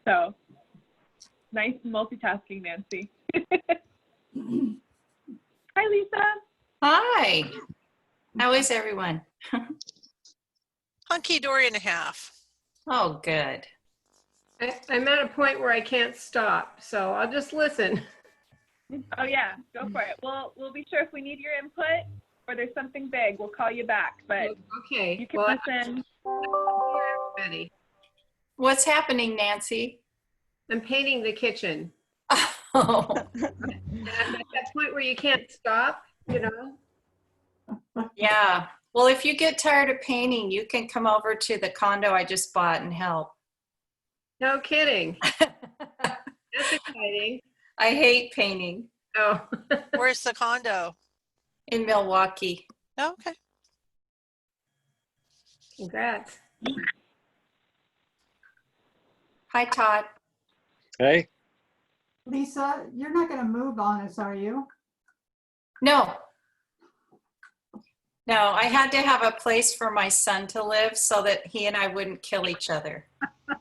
So nice multitasking, Nancy. Hi, Lisa. Hi. How is everyone? Hunky-dory and a half. Oh, good. I'm at a point where I can't stop, so I'll just listen. Oh yeah, go for it. We'll be sure if we need your input or there's something big, we'll call you back. But Okay. you can listen. Ready. What's happening, Nancy? I'm painting the kitchen. Oh, And I'm at that point where you can't stop, you know? yeah. Well, if you get tired of painting, you can come over to the condo I just bought and help. No kidding. That's exciting. I hate painting. Oh. Where's the condo? In Milwaukee. Oh, okay. Congrats. Hi, Todd. Hey, Lisa, you're not going to move on us, are you? No. No, I had to have a place for my son to live so that he and I wouldn't kill each other.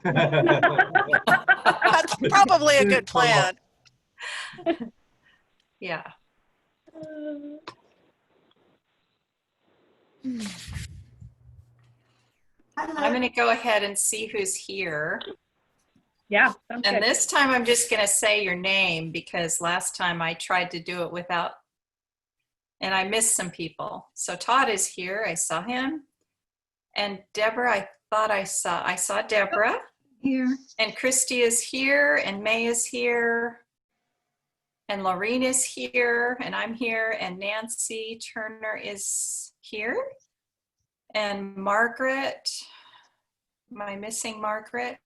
That's probably a good plan. Yeah. I'm going to go ahead and see who's here. Yeah, sounds And good. this time I'm just going to say your name because last time I tried to do it without, and I missed some people. So Todd is here. I saw him. And Deborah, I thought I saw Deborah. Here. And Christy is here, and May is here, and Laureen is here, and I'm here, and Nancy Turner is here, and Margaret. Am I missing Margaret?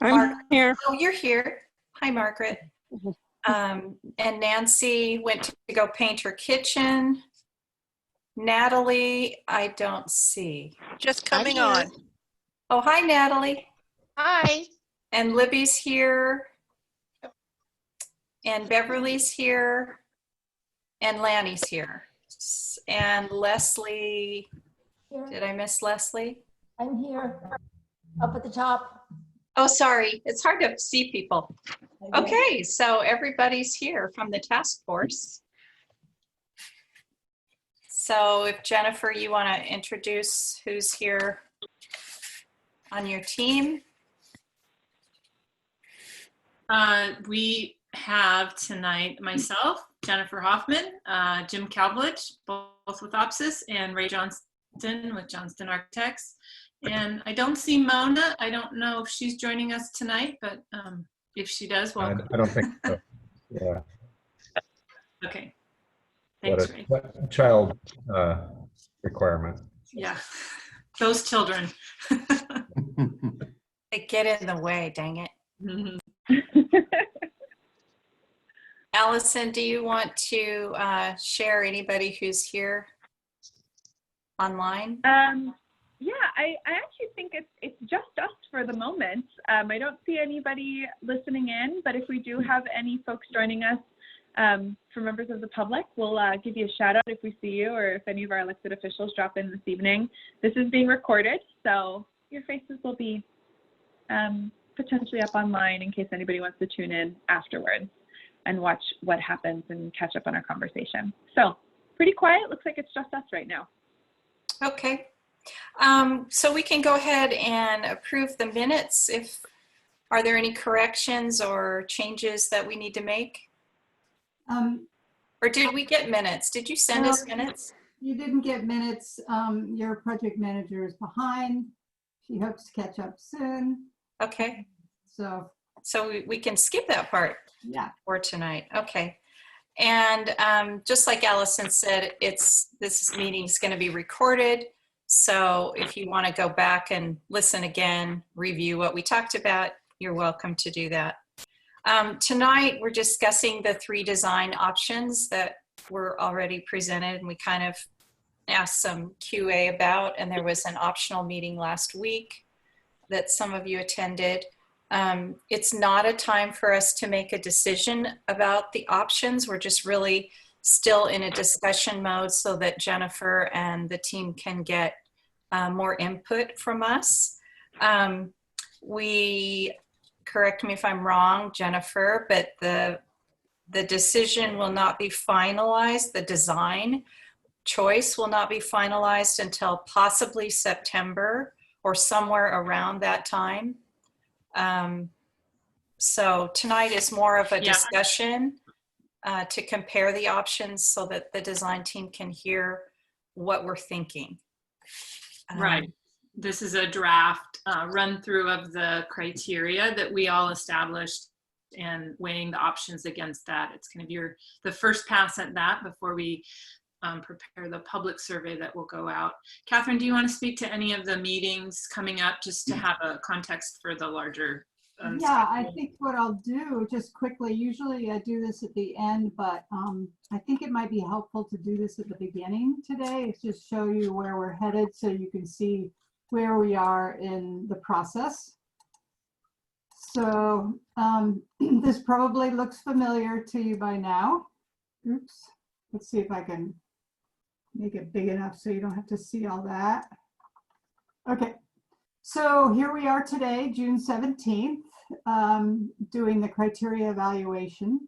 I'm here. Oh, you're here. Hi, Margaret. And Nancy went to go paint her kitchen. Natalie, I don't see. Just coming here. on. Oh, hi, Natalie. Hi. And Libby's here. And Beverly's here. And Lanny's here. And Leslie, did I miss Leslie? I'm here, up at the top. Oh, sorry. It's hard to see people. Okay, so everybody's here from the task force. So if Jennifer, you want to introduce who's here on your team? We have tonight myself, Jennifer Hoffman, Jim Kalblich, both with OPSIS, and Ray Johnston with Johnston Architects. And I don't see Mona. I don't know if she's joining us tonight, but if she does, welcome. I don't think so. Yeah. Okay. Thanks, Ray. What a child requirement. Yeah, those children. They get in the way, dang it. Mhm. Allison, do you want to share anybody who's here online? Yeah, I actually think it's just us for the moment. I don't see anybody listening in, but if we do have any folks joining us for members of the public, we'll give you a shout out if we see you or if any of our elected officials drop in this evening. This is being recorded, so your faces will be potentially up online in case anybody wants to tune in afterwards and watch what happens and catch up on our conversation. So pretty quiet. Looks like it's just us right now. Okay. So we can go ahead and approve the minutes. Are there any corrections or changes that we need to make? Or did we get minutes? Did you send us minutes? You didn't get minutes. Your project manager is behind. She hopes to catch up soon. Okay. So we can skip that part yeah. for tonight. Okay. And just like Allison said, this meeting is going to be recorded. So if you want to go back and listen again, review what we talked about, you're welcome to do that. Tonight, we're discussing the 3 design options that were already presented, and we kind of asked some QA about, and there was an optional meeting last week that some of you attended. It's not a time for us to make a decision about the options. We're just really still in a discussion mode so that Jennifer and the team can get more input from us. We, correct me if I'm wrong, Jennifer, but the decision will not be finalized, the design choice will not be finalized until possibly September or somewhere around that time. So tonight is more of a discussion to compare the options so that the design team can hear what we're thinking. Right. This is a draft run through of the criteria that we all established and weighing the options against that. It's going to be the first pass at that before we prepare the public survey that will go out. Catherine, do you want to speak to any of the meetings coming up just to have a context for the larger? Yeah, I think what I'll do just quickly, usually I do this at the end, but I think it might be helpful to do this at the beginning today. It's just show you where we're headed so you can see where we are in the process. So this probably looks familiar to you by now. Oops, let's see if I can make it big enough so you don't have to see all that. Okay, so here we are today, June 17th, doing the criteria evaluation.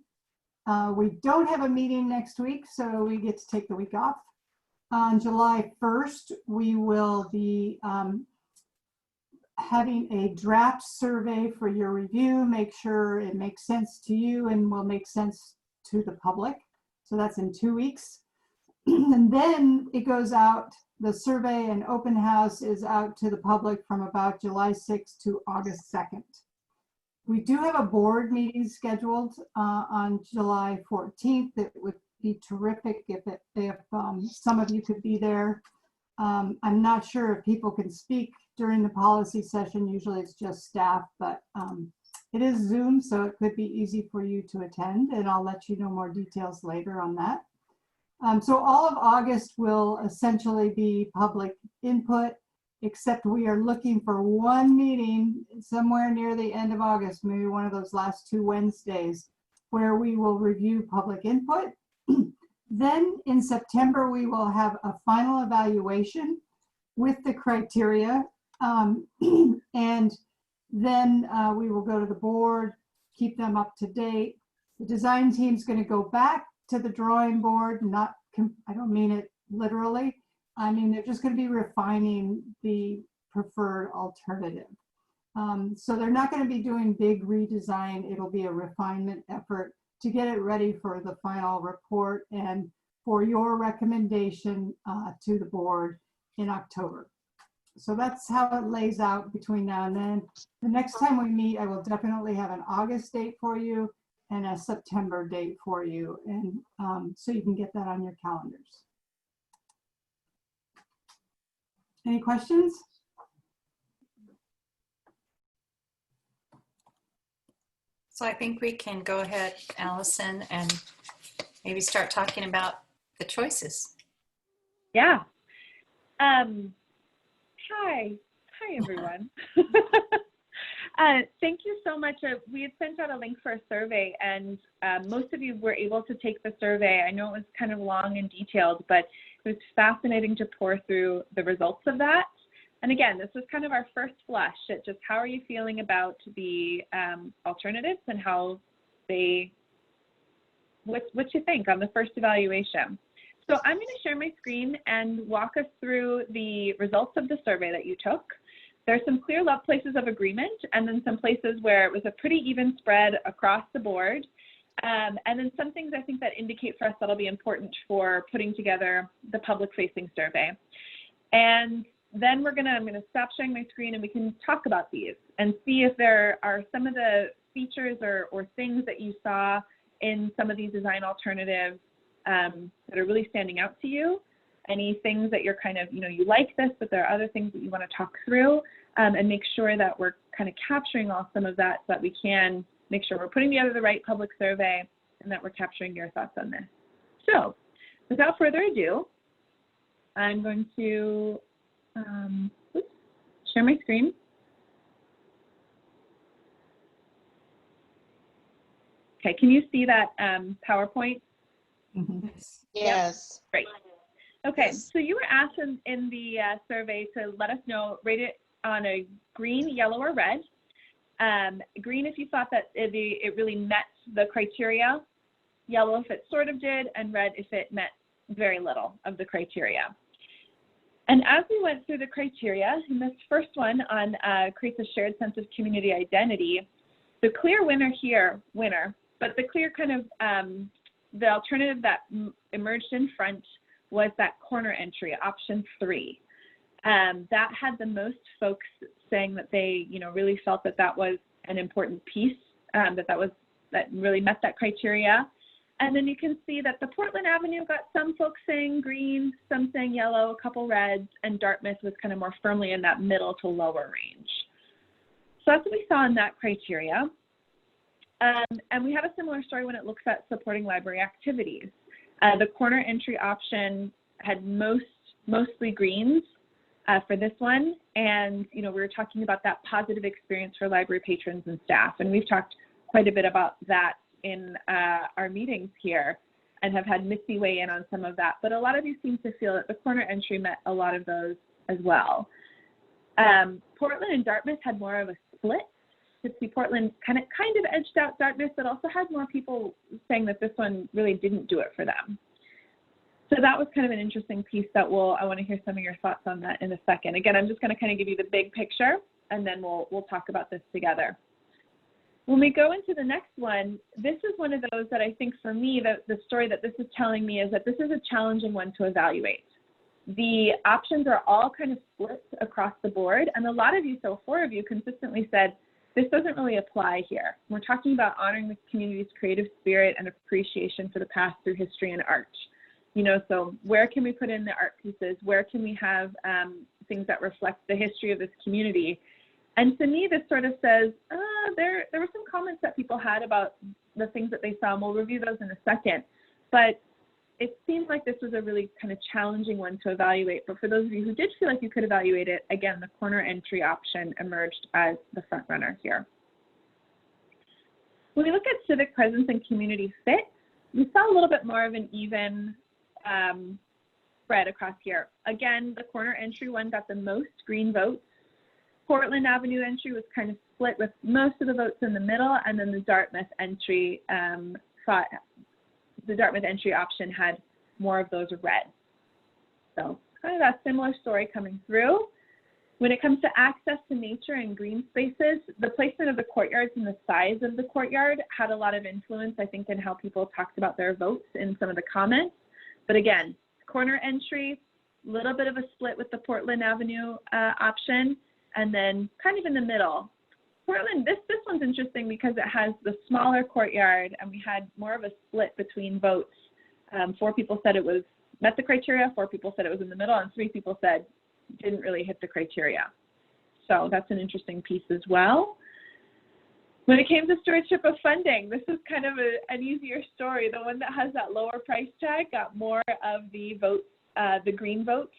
We don't have a meeting next week, so we get to take the week off. On July 1st, we will be having a draft survey for your review, make sure it makes sense to you and will make sense to the public. So that's in 2 weeks. And then it goes out, the survey and open house is out to the public from about July 6th to August 2nd. We do have a board meeting scheduled on July 14th. It would be terrific if some of you could be there. I'm not sure if people can speak during the policy session. Usually it's just staff, but it is Zoom, so it could be easy for you to attend, and I'll let you know more details later on that. So all of August will essentially be public input, except we are looking for one meeting somewhere near the end of August, maybe one of those last 2 Wednesdays, where we will review public input. Then in September, we will have a final evaluation with the criteria. And then we will go to the board, keep them up to date. The design team's going to go back to the drawing board, I don't mean it literally. I mean, they're just going to be refining the preferred alternative. So they're not going to be doing big redesign. It'll be a refinement effort to get it ready for the final report and for your recommendation to the board in October. So that's how it lays out between now and then. The next time we meet, I will definitely have an August date for you and a September date for you. And so you can get that on your calendars. Any questions? So I think we can go ahead, Allison, and maybe start talking about the choices. Yeah. Hi everyone. Thank you so much. We had sent out a link for a survey, and most of you were able to take the survey. I know it was kind of long and detailed, but it was fascinating to pour through the results of that. And again, this was kind of our first blush at just how are you feeling about the alternatives and how what you think on the first evaluation. So I'm going to share my screen and walk us through the results of the survey that you took. There's some clear places of agreement, and then some places where it was a pretty even spread across the board. And then some things I think that indicate for us that'll be important for putting together the public-facing survey. And then I'm going to stop sharing my screen and we can talk about these and see if there are some of the features or things that you saw in some of these design alternatives that are really standing out to you. Any things that you're kind of, you like this, but there are other things that you want to talk through, and make sure that we're kind of capturing all some of that so that we can make sure we're putting together the right public survey and that we're capturing your thoughts on this. So without further ado, I'm going to share my screen. Okay, can you see that PowerPoint? Mm-hmm. Yes. Great. Okay, so you were asked in the survey to let us know, rate it on a green, yellow, or red. Green if you thought that it really met the criteria, yellow if it sort of did, and red if it met very little of the criteria. And as we went through the criteria, in this first one on creates a shared sense of community identity, the clear winner here, but the clear kind of, the alternative that emerged in front was that corner entry, option 3. That had the most folks saying that they, really felt that that was an important piece, that really met that criteria. And then you can see that the Portland Avenue got some folks saying green, some saying yellow, a couple reds, and Dartmouth was kind of more firmly in that middle to lower range. So that's what we saw in that criteria. And we have a similar story when it looks at supporting library activities. The corner entry option had mostly greens for this one. And, we were talking about that positive experience for library patrons and staff. And we've talked quite a bit about that in our meetings here and have had Missy weigh in on some of that. But a lot of you seem to feel that the corner entry met a lot of those as well. Portland and Dartmouth had more of a split. You could see Portland kind of edged out Dartmouth, but also had more people saying that this one really didn't do it for them. So that was kind of an interesting piece that I want to hear some of your thoughts on that in a second. Again, I'm just going to kind of give you the big picture, and then we'll talk about this together. When we go into the next one, this is one of those that I think for me, the story that this is telling me is that this is a challenging one to evaluate. The options are all kind of split across the board, and a lot of you, so 4 of you, consistently said, this doesn't really apply here. We're talking about honoring the community's creative spirit and appreciation for the past through history and art. So where can we put in the art pieces? Where can we have things that reflect the history of this community? And to me, this sort of says, there were some comments that people had about the things that they saw, and we'll review those in a second. But it seemed like this was a really kind of challenging one to evaluate. But for those of you who did feel like you could evaluate it, again, the corner entry option emerged as the front runner here. When we look at civic presence and community fit, we saw a little bit more of an even spread across here. Again, the corner entry one got the most green votes. Portland Avenue entry was kind of split with most of the votes in the middle, and then the Dartmouth entry option had more of those red. So kind of that similar story coming through. When it comes to access to nature and green spaces, the placement of the courtyards and the size of the courtyard had a lot of influence, I think, in how people talked about their votes in some of the comments. But again, corner entry, a little bit of a split with the Portland Avenue option, and then kind of in the middle. Portland, this one's interesting because it has the smaller courtyard, and we had more of a split between votes. 4 people said it met the criteria, 4 people said it was in the middle, and 3 people said didn't really hit the criteria. So that's an interesting piece as well. When it came to stewardship of funding, this is kind of an easier story. The one that has that lower price tag got more of the votes, the green votes.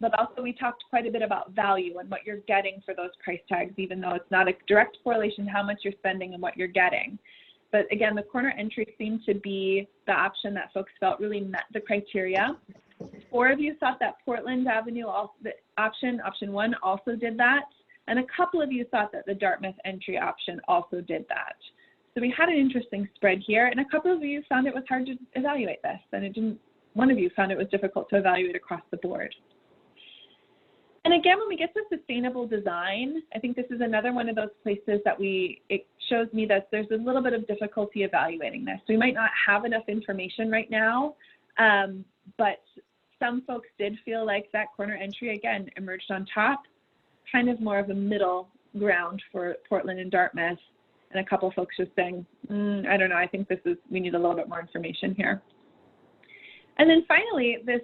But also we talked quite a bit about value and what you're getting for those price tags, even though it's not a direct correlation to how much you're spending and what you're getting. But again, the corner entry seemed to be the option that folks felt really met the criteria. 4 of you thought that Portland Avenue, option 1, also did that. And a couple of you thought that the Dartmouth entry option also did that. So we had an interesting spread here. And a couple of you found it was hard to evaluate this. And one of you found it was difficult to evaluate across the board. And again, when we get to sustainable design, I think this is another one of those places that it shows me that there's a little bit of difficulty evaluating this. We might not have enough information right now, but some folks did feel like that corner entry, again, emerged on top, kind of more of a middle ground for Portland and Dartmouth. And a couple of folks just saying, I don't know, I think we need a little bit more information here. And then finally, this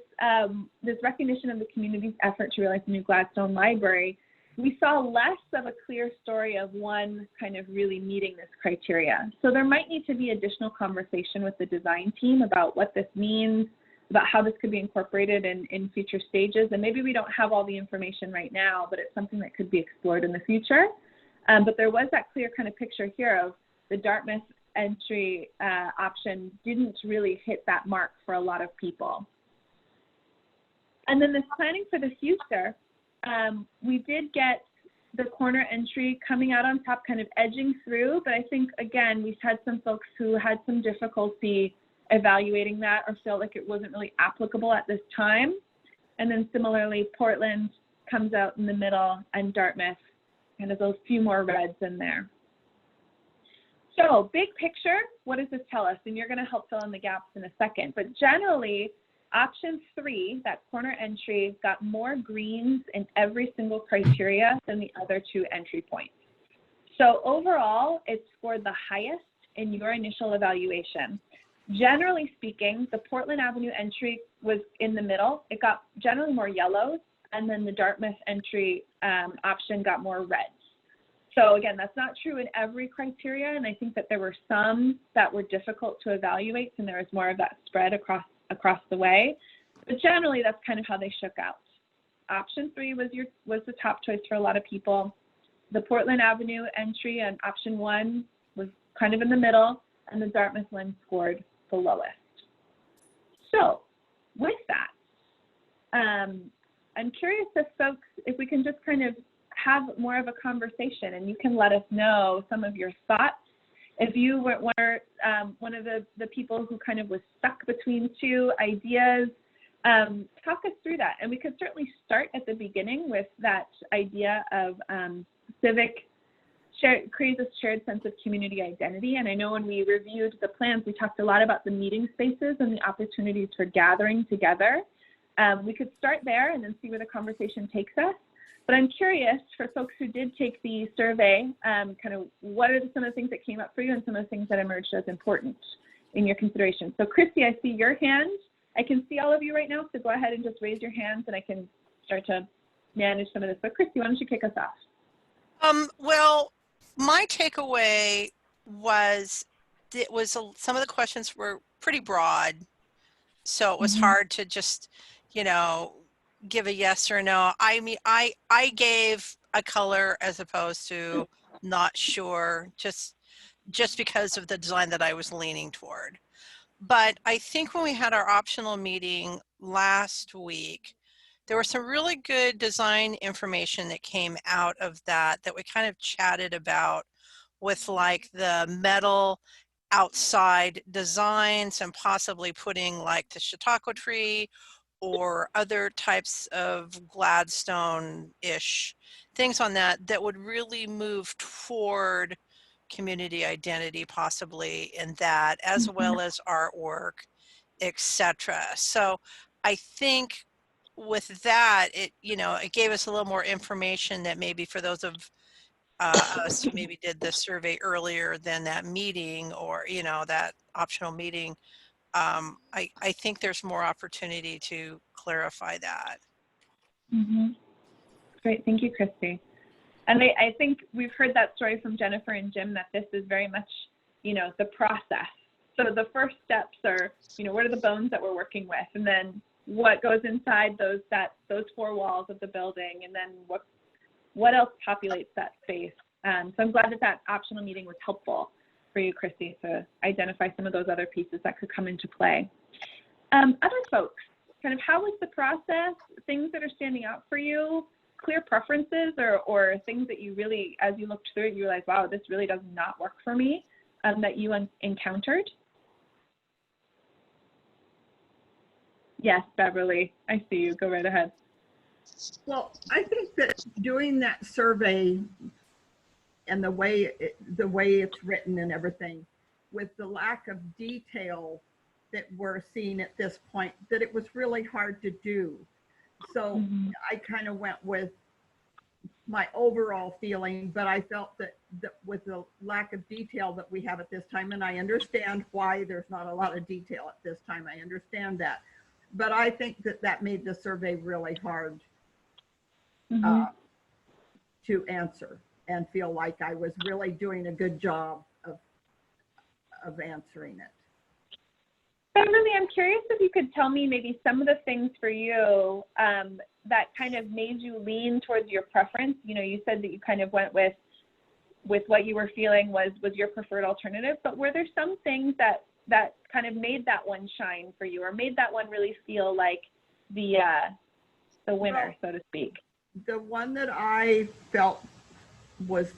recognition of the community's effort to realize the new Gladstone Library, we saw less of a clear story of one kind of really meeting this criteria. So there might need to be additional conversation with the design team about what this means, about how this could be incorporated in future stages. And maybe we don't have all the information right now, but it's something that could be explored in the future. But there was that clear kind of picture here of the Dartmouth entry option didn't really hit that mark for a lot of people. And then this planning for the future, We did get the corner entry coming out on top, kind of edging through, but I think, again, we've had some folks who had some difficulty evaluating that or felt like it wasn't really applicable at this time. And then similarly, Portland comes out in the middle, and Dartmouth, kind of those few more reds in there. So big picture, what does this tell us? And you're going to help fill in the gaps in a second, but generally, option 3, that corner entry, got more greens in every single criteria than the other 2 entry points. So overall, it scored the highest in your initial evaluation. Generally speaking, the Portland Avenue entry was in the middle. It got generally more yellows, and then the Dartmouth entry option got more reds. So again, that's not true in every criteria, and I think that there were some that were difficult to evaluate, and there was more of that spread across the way. But generally, that's kind of how they shook out. Option 3 was the top choice for a lot of people. The Portland Avenue entry and option 1 was kind of in the middle, and the Dartmouth one scored the lowest. So with that, I'm curious if we can just kind of have more of a conversation, and you can let us know some of your thoughts. If you were one of the people who kind of was stuck between 2 ideas, talk us through that. And we could certainly start at the beginning with that idea of creates a shared sense of community identity. And I know when we reviewed the plans, we talked a lot about the meeting spaces and the opportunities for gathering together. We could start there and then see where the conversation takes us. But I'm curious, for folks who did take the survey, kind of what are some of the things that came up for you and some of the things that emerged as important in your consideration? So Christy, I see your hand. I can see all of you right now, so go ahead and just raise your hands and I can start to manage some of this. But Christy, why don't you kick us off? Well, my takeaway was some of the questions were pretty broad, so it was hard to just, give a yes or no. I mean, I gave a color as opposed to not sure, just because of the design that I was leaning toward. But I think when we had our optional meeting last week, there was some really good design information that came out of that we kind of chatted about, with like the metal outside designs and possibly putting like the Chautauqua tree or other types of Gladstone-ish things on that would really move toward community identity possibly in that, as well as artwork, etc. So I think with that, it gave us a little more information that maybe for those of us who maybe did the survey earlier than that meeting, or that optional meeting, I think there's more opportunity to clarify that. Great, thank you, Christy. And I think we've heard that story from Jennifer and Jim, that this is very much, the process. So the first steps are, what are the bones that we're working with, and then what goes inside those 4 walls of the building, and then what else populates that space. So I'm glad that optional meeting was helpful for you, Christy, to identify some of those other pieces that could come into play. Other folks, kind of how was the process, things that are standing out for you, clear preferences or things that you really, as you looked through it, you realized, wow, this really does not work for me, that you encountered? Yes, Beverly, I see you. Go right ahead. Well, I think that doing that survey and the way it's written and everything, with the lack of detail that we're seeing at this point, that it was really hard to do. So I kind of went with my overall feeling, but I felt that with the lack of detail that we have at this time, and I understand why there's not a lot of detail at this time, I understand that, but I think that made the survey really hard to answer, and feel like I was really doing a good job of answering it. Beverly, I'm curious if you could tell me maybe some of the things for you that kind of made you lean towards your preference. You said that you kind of went with what you were feeling was your preferred alternative, but were there some things that kind of made that one shine for you, or made that one really feel like the winner, so to speak? the one that I felt was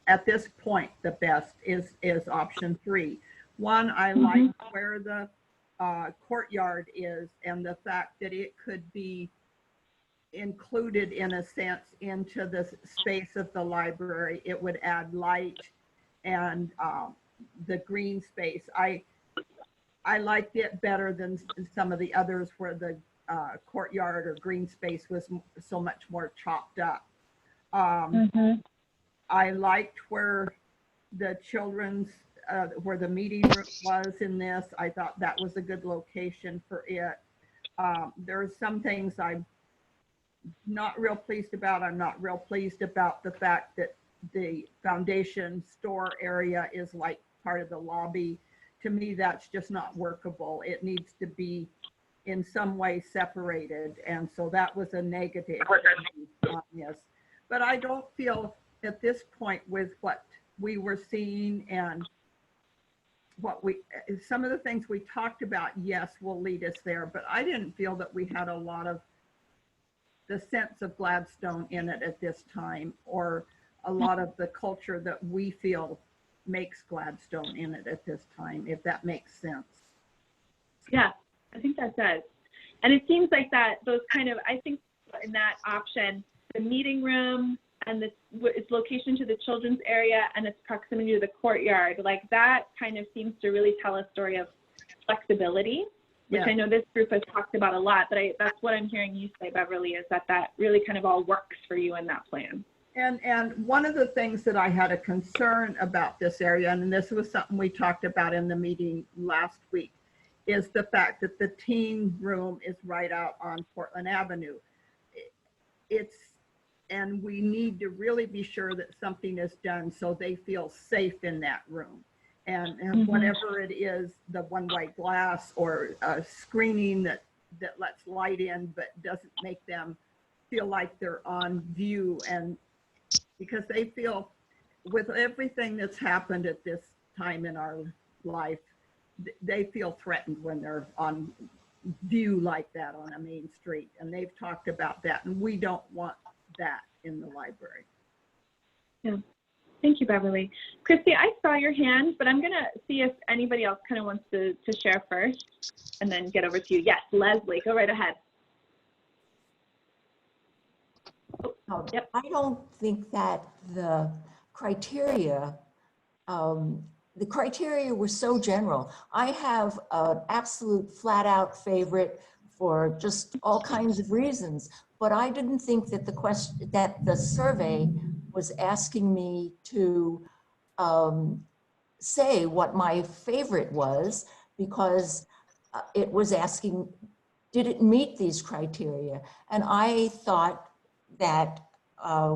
at this point the best is option 3. One, I like where the courtyard is and the fact that it could be included in a sense into the space of the library. It would add light and the green space. I liked it better than some of the others where the courtyard or green space was so much more chopped up. I liked where the children's, where the meeting room was in this. I thought that was a good location for it. There are some things I'm not real pleased about. I'm not real pleased about the fact that the foundation store area is like part of the lobby. To me, that's just not workable. It needs to be in some way separated. And so that was a negative on this. But I don't feel at this point with what we were seeing and what some of the things we talked about, yes, will lead us there. But I didn't feel that we had a lot of the sense of Gladstone in it at this time, or a lot of the culture that we feel makes Gladstone in it at this time, if that makes sense. Yeah, I think that does. And it seems like that those kind of, I think in that option, the meeting room and its location to the children's area and its proximity to the courtyard, like that kind of seems to really tell a story of flexibility, which I know this group has talked about a lot, but that's what I'm hearing you say, Beverly, is that really kind of all works for you in that plan. And one of the things that I had a concern about this area, and this was something we talked about in the meeting last week, is the fact that the teen room is right out on Portland Avenue. And we need to really be sure that something is done so they feel safe in that room. And whatever it is, the one-way glass or a screening that lets light in but doesn't make them feel like they're on view, and because they feel, with everything that's happened at this time in our life, they feel threatened when they're on view like that on a main street. And they've talked about that, and we don't want that in the library. Yeah. Thank you, Beverly. Christy, I saw your hand, but I'm going to see if anybody else kind of wants to share first and then get over to you. Yes, Leslie, go right ahead. Yep. I don't think that the criteria were so general. I have an absolute flat out favorite for just all kinds of reasons, but I didn't think that the survey was asking me to say what my favorite was, because it was asking, did it meet these criteria? And I thought that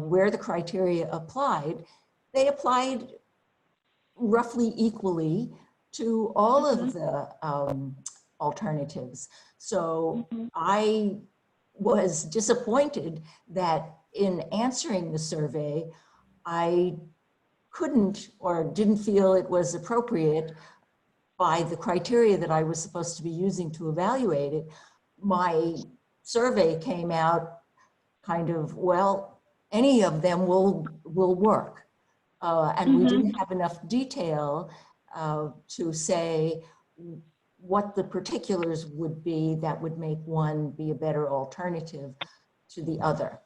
where the criteria applied, they applied roughly equally to all of the alternatives. So I was disappointed that in answering the survey, I couldn't or didn't feel it was appropriate by the criteria that I was supposed to be using to evaluate it. My survey came out kind of, well, any of them will work. And we didn't have enough detail to say what the particulars would be that would make one be a better alternative to the other.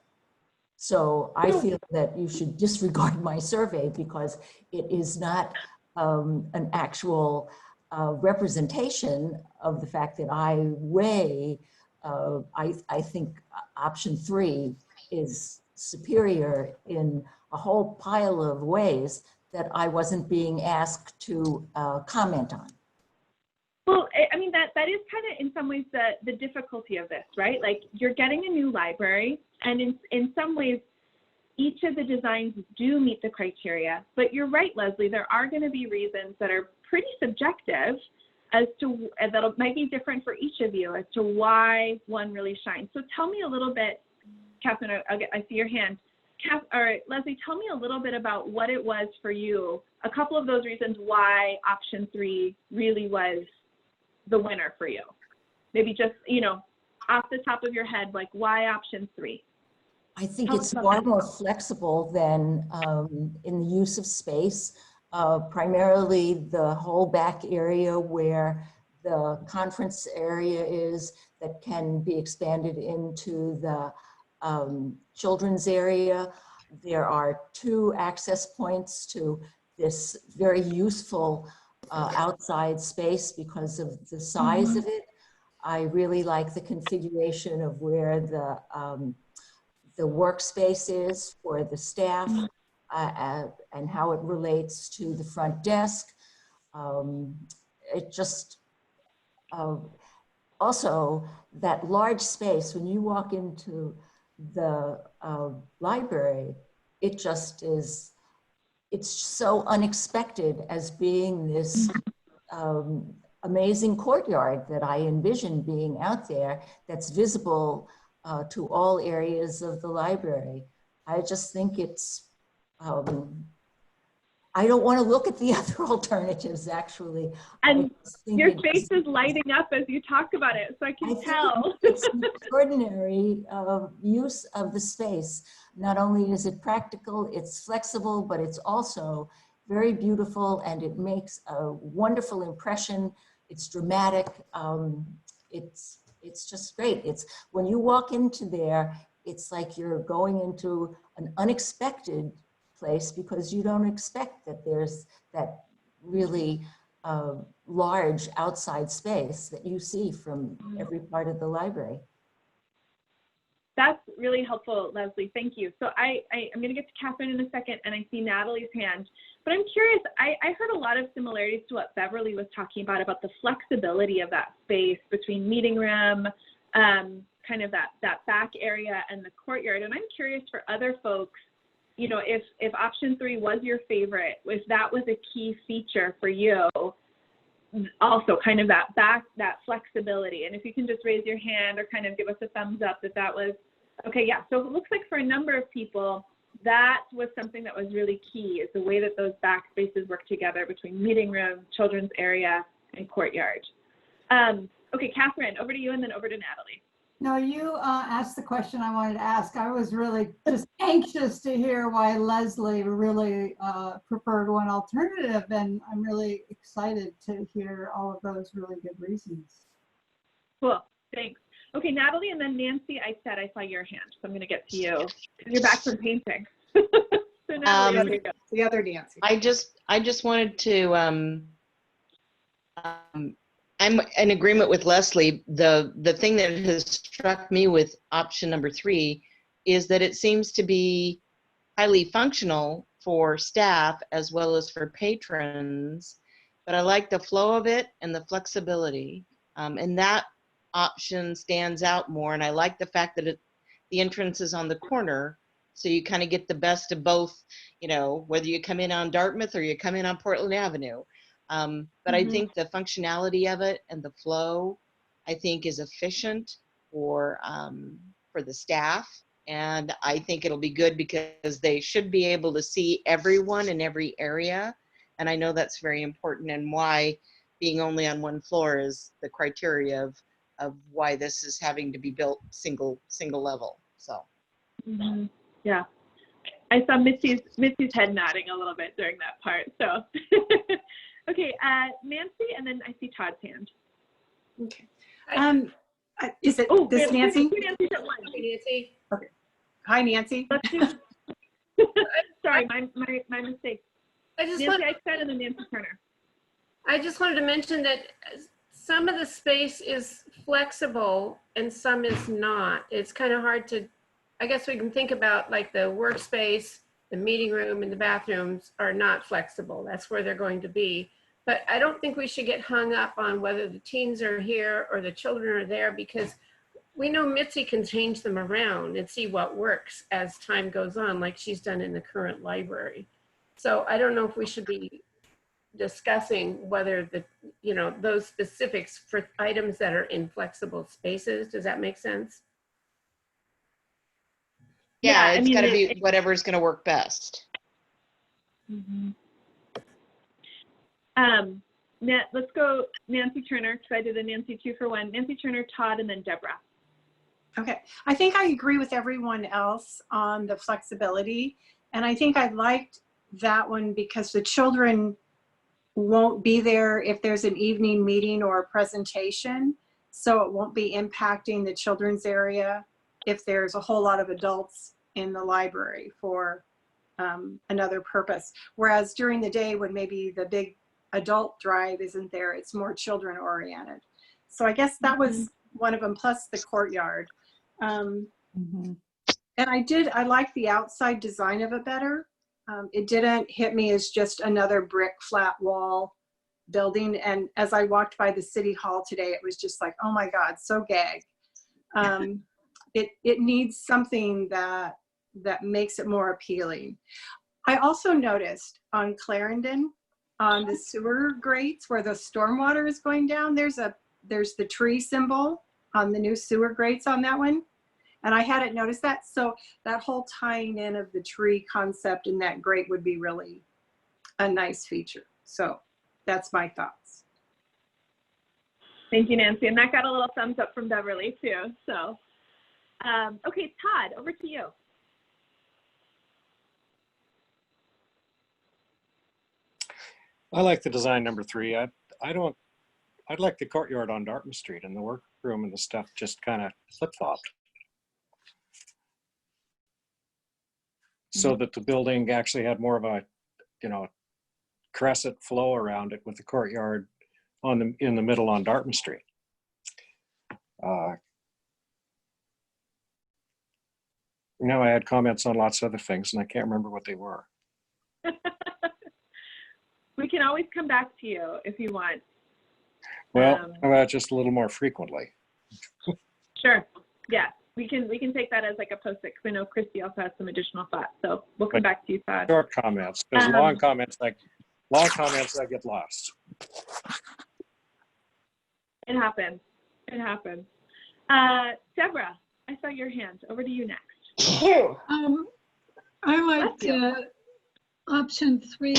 So I feel that you should disregard my survey because it is not an actual representation of the fact that I weigh, I think option 3 is superior in a whole pile of ways that I wasn't being asked to comment on. Well, I mean, that is kind of in some ways the difficulty of this, right? Like, you're getting a new library, and in some ways, each of the designs do meet the criteria, but you're right, Leslie, there are going to be reasons that are pretty subjective as to, that might be different for each of you as to why one really shines. So tell me a little bit, Catherine, I see your hand. Leslie, tell me a little bit about what it was for you, a couple of those reasons why option 3 really was the winner for you. Maybe just, off the top of your head, like, why option 3? I think Tell it's us about far that. more flexible than in the use of space. Primarily the whole back area where the conference area is, that can be expanded into the children's area. There are 2 access points to this very useful outside space because of the size of it. I really like the configuration of where the workspace is for the staff and how it relates to the front desk. It just, also that large space, when you walk into the library, it just is, it's so unexpected as being this amazing courtyard that I envision being out there that's visible to all areas of the library. I just think it's, I don't want to look at the other alternatives, actually. And your face is lighting up as you talk about it, so I can tell. It's an extraordinary use of the space. Not only is it practical, it's flexible, but it's also very beautiful, and it makes a wonderful impression. It's dramatic. It's just great. It's when you walk into there, it's like you're going into an unexpected place because you don't expect that there's that really large outside space that you see from every part of the library. That's really helpful, Leslie. Thank you. So I'm going to get to Catherine in a second, and I see Natalie's hand. But I'm curious, I heard a lot of similarities to what Beverly was talking about the flexibility of that space between meeting room, kind of that back area and the courtyard. And I'm curious for other folks, you know, if option 3 was your favorite, if that was a key feature for you, also kind of that flexibility. And if you can just raise your hand or kind of give us a thumbs up if that was, okay, yeah. So it looks like for a number of people, that was something that was really key, is the way that those back spaces work together between meeting room, children's area, and courtyard. Okay, Catherine, over to you, and then over to Natalie. No, you asked the question I wanted to ask. I was really just anxious to hear why Leslie really preferred one alternative, and I'm really excited to hear all of those really good reasons. Cool, thanks. Okay, Natalie, and then Nancy, I saw your hand, so I'm going to get to you because you're back from painting. So Natalie, over you go. The other Nancy. I just wanted to, I'm in agreement with Leslie. The thing that has struck me with option number 3 is that it seems to be highly functional for staff as well as for patrons, but I like the flow of it and the flexibility, and that option stands out more. And I like the fact that the entrance is on the corner, so you kind of get the best of both, you know, whether you come in on Dartmouth or you come in on Portland Avenue. But I think the functionality of it and the flow, I think, is efficient for the staff. And I think it'll be good because they should be able to see everyone in every area. And I know that's very important, and why being only on one floor is the criteria of why this is having to be built single level. So. Yeah, I saw Mitzi's head nodding a little bit during that part. So, okay, Nancy, and then I see Todd's hand. Okay. Is it this Nancy? Nancy's at one. Nancy. Okay. Hi, Nancy. Sorry, my mistake. Nancy, I said, and then Nancy Turner. I just wanted to mention that some of the space is flexible and some is not. It's kind of hard to, I guess we can think about like the workspace, the meeting room, and the bathrooms are not flexible. That's where they're going to be. But I don't think we should get hung up on whether the teens are here or the children are there, because we know Mitzi can change them around and see what works as time goes on, like she's done in the current library. So I don't know if we should be discussing whether those specifics for items that are in flexible spaces. Does that make sense? Yeah, it's got to be whatever's going to work best. Let's go Nancy Turner, because I did a Nancy 2 for 1. Nancy Turner, Todd, and then Deborah. Okay, I think I agree with everyone else on the flexibility. And I think I liked that one because the children won't be there if there's an evening meeting or a presentation. So it won't be impacting the children's area if there's a whole lot of adults in the library for another purpose. Whereas during the day when maybe the big adult drive isn't there, it's more children oriented. So I guess that was one of them, plus the courtyard. And I like the outside design of it better. It didn't hit me as just another brick flat wall building. And as I walked by the city hall today, it was just like, oh my God, so gag. It needs something that makes it more appealing. I also noticed on Clarendon, on the sewer grates where the stormwater is going down, there's the tree symbol on the new sewer grates on that one. And I hadn't noticed that. So that whole tying in of the tree concept in that grate would be really a nice feature. So that's my thoughts. Thank you, Nancy. And that got a little thumbs up from Beverly too. So, okay, Todd, over to you. I like the design number 3. I'd like the courtyard on Dartmouth Street and the workroom and the stuff just kind of flip-flopped. So that the building actually had more of a, crescent flow around it with the courtyard in the middle on Dartmouth Street. I had comments on lots of other things and I can't remember what they were. We can always come back to you if you want. Well, how about just a little more frequently? Sure. Yeah, we can take that as like a post-it because I know Christy also has some additional thoughts. So we'll come back to you, Todd. Short comments, because long comments I get lost. It happens. It happens. Deborah, I saw your hand. Over to you next. I liked option 3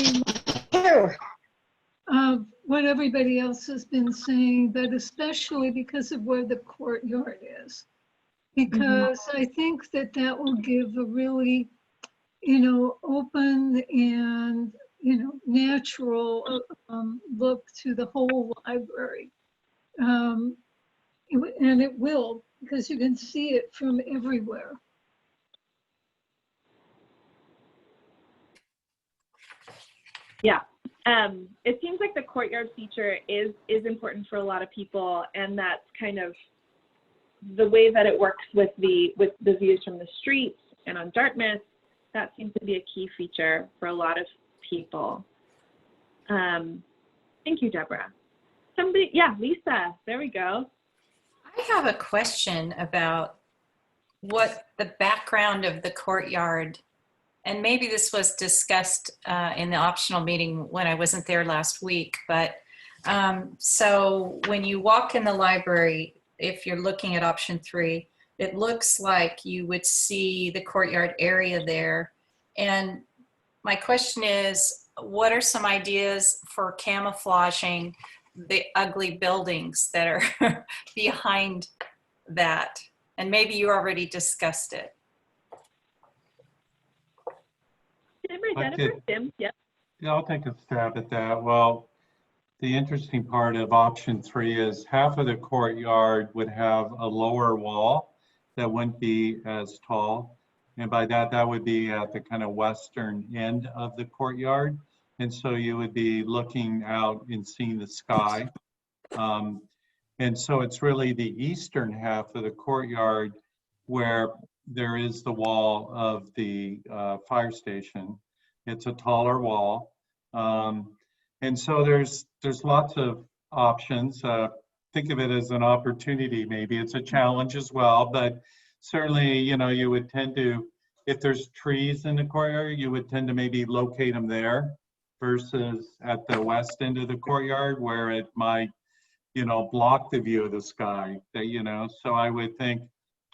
of what everybody else has been saying, but especially because of where the courtyard is. Because I think that will give a really, open and, natural look to the whole library. And it will, because you can see it from everywhere. Yeah. It seems like the courtyard feature is important for a lot of people, and that's kind of the way that it works with the views from the streets and on Dartmouth. That seems to be a key feature for a lot of people. Thank you, Deborah. Lisa, there we go. I have a question about what the background of the courtyard, and maybe this was discussed in the optional meeting when I wasn't there last week, but so when you walk in the library, if you're looking at option 3, it looks like you would see the courtyard area there. And my question is, what are some ideas for camouflaging the ugly buildings that are behind that? And maybe you already discussed it. Tim, yeah. Yeah, I'll take a stab at that. Well, the interesting part of option 3 is half of the courtyard would have a lower wall that wouldn't be as tall. And by that would be at the kind of western end of the courtyard. And so you would be looking out and seeing the sky. And so it's really the eastern half of the courtyard where there is the wall of the fire station. It's a taller wall. And so there's lots of options. Think of it as an opportunity. Maybe it's a challenge as well, but certainly, you would tend to, if there's trees in the courtyard, you would tend to maybe locate them there versus at the west end of the courtyard where it might, block the view of the sky. So I would think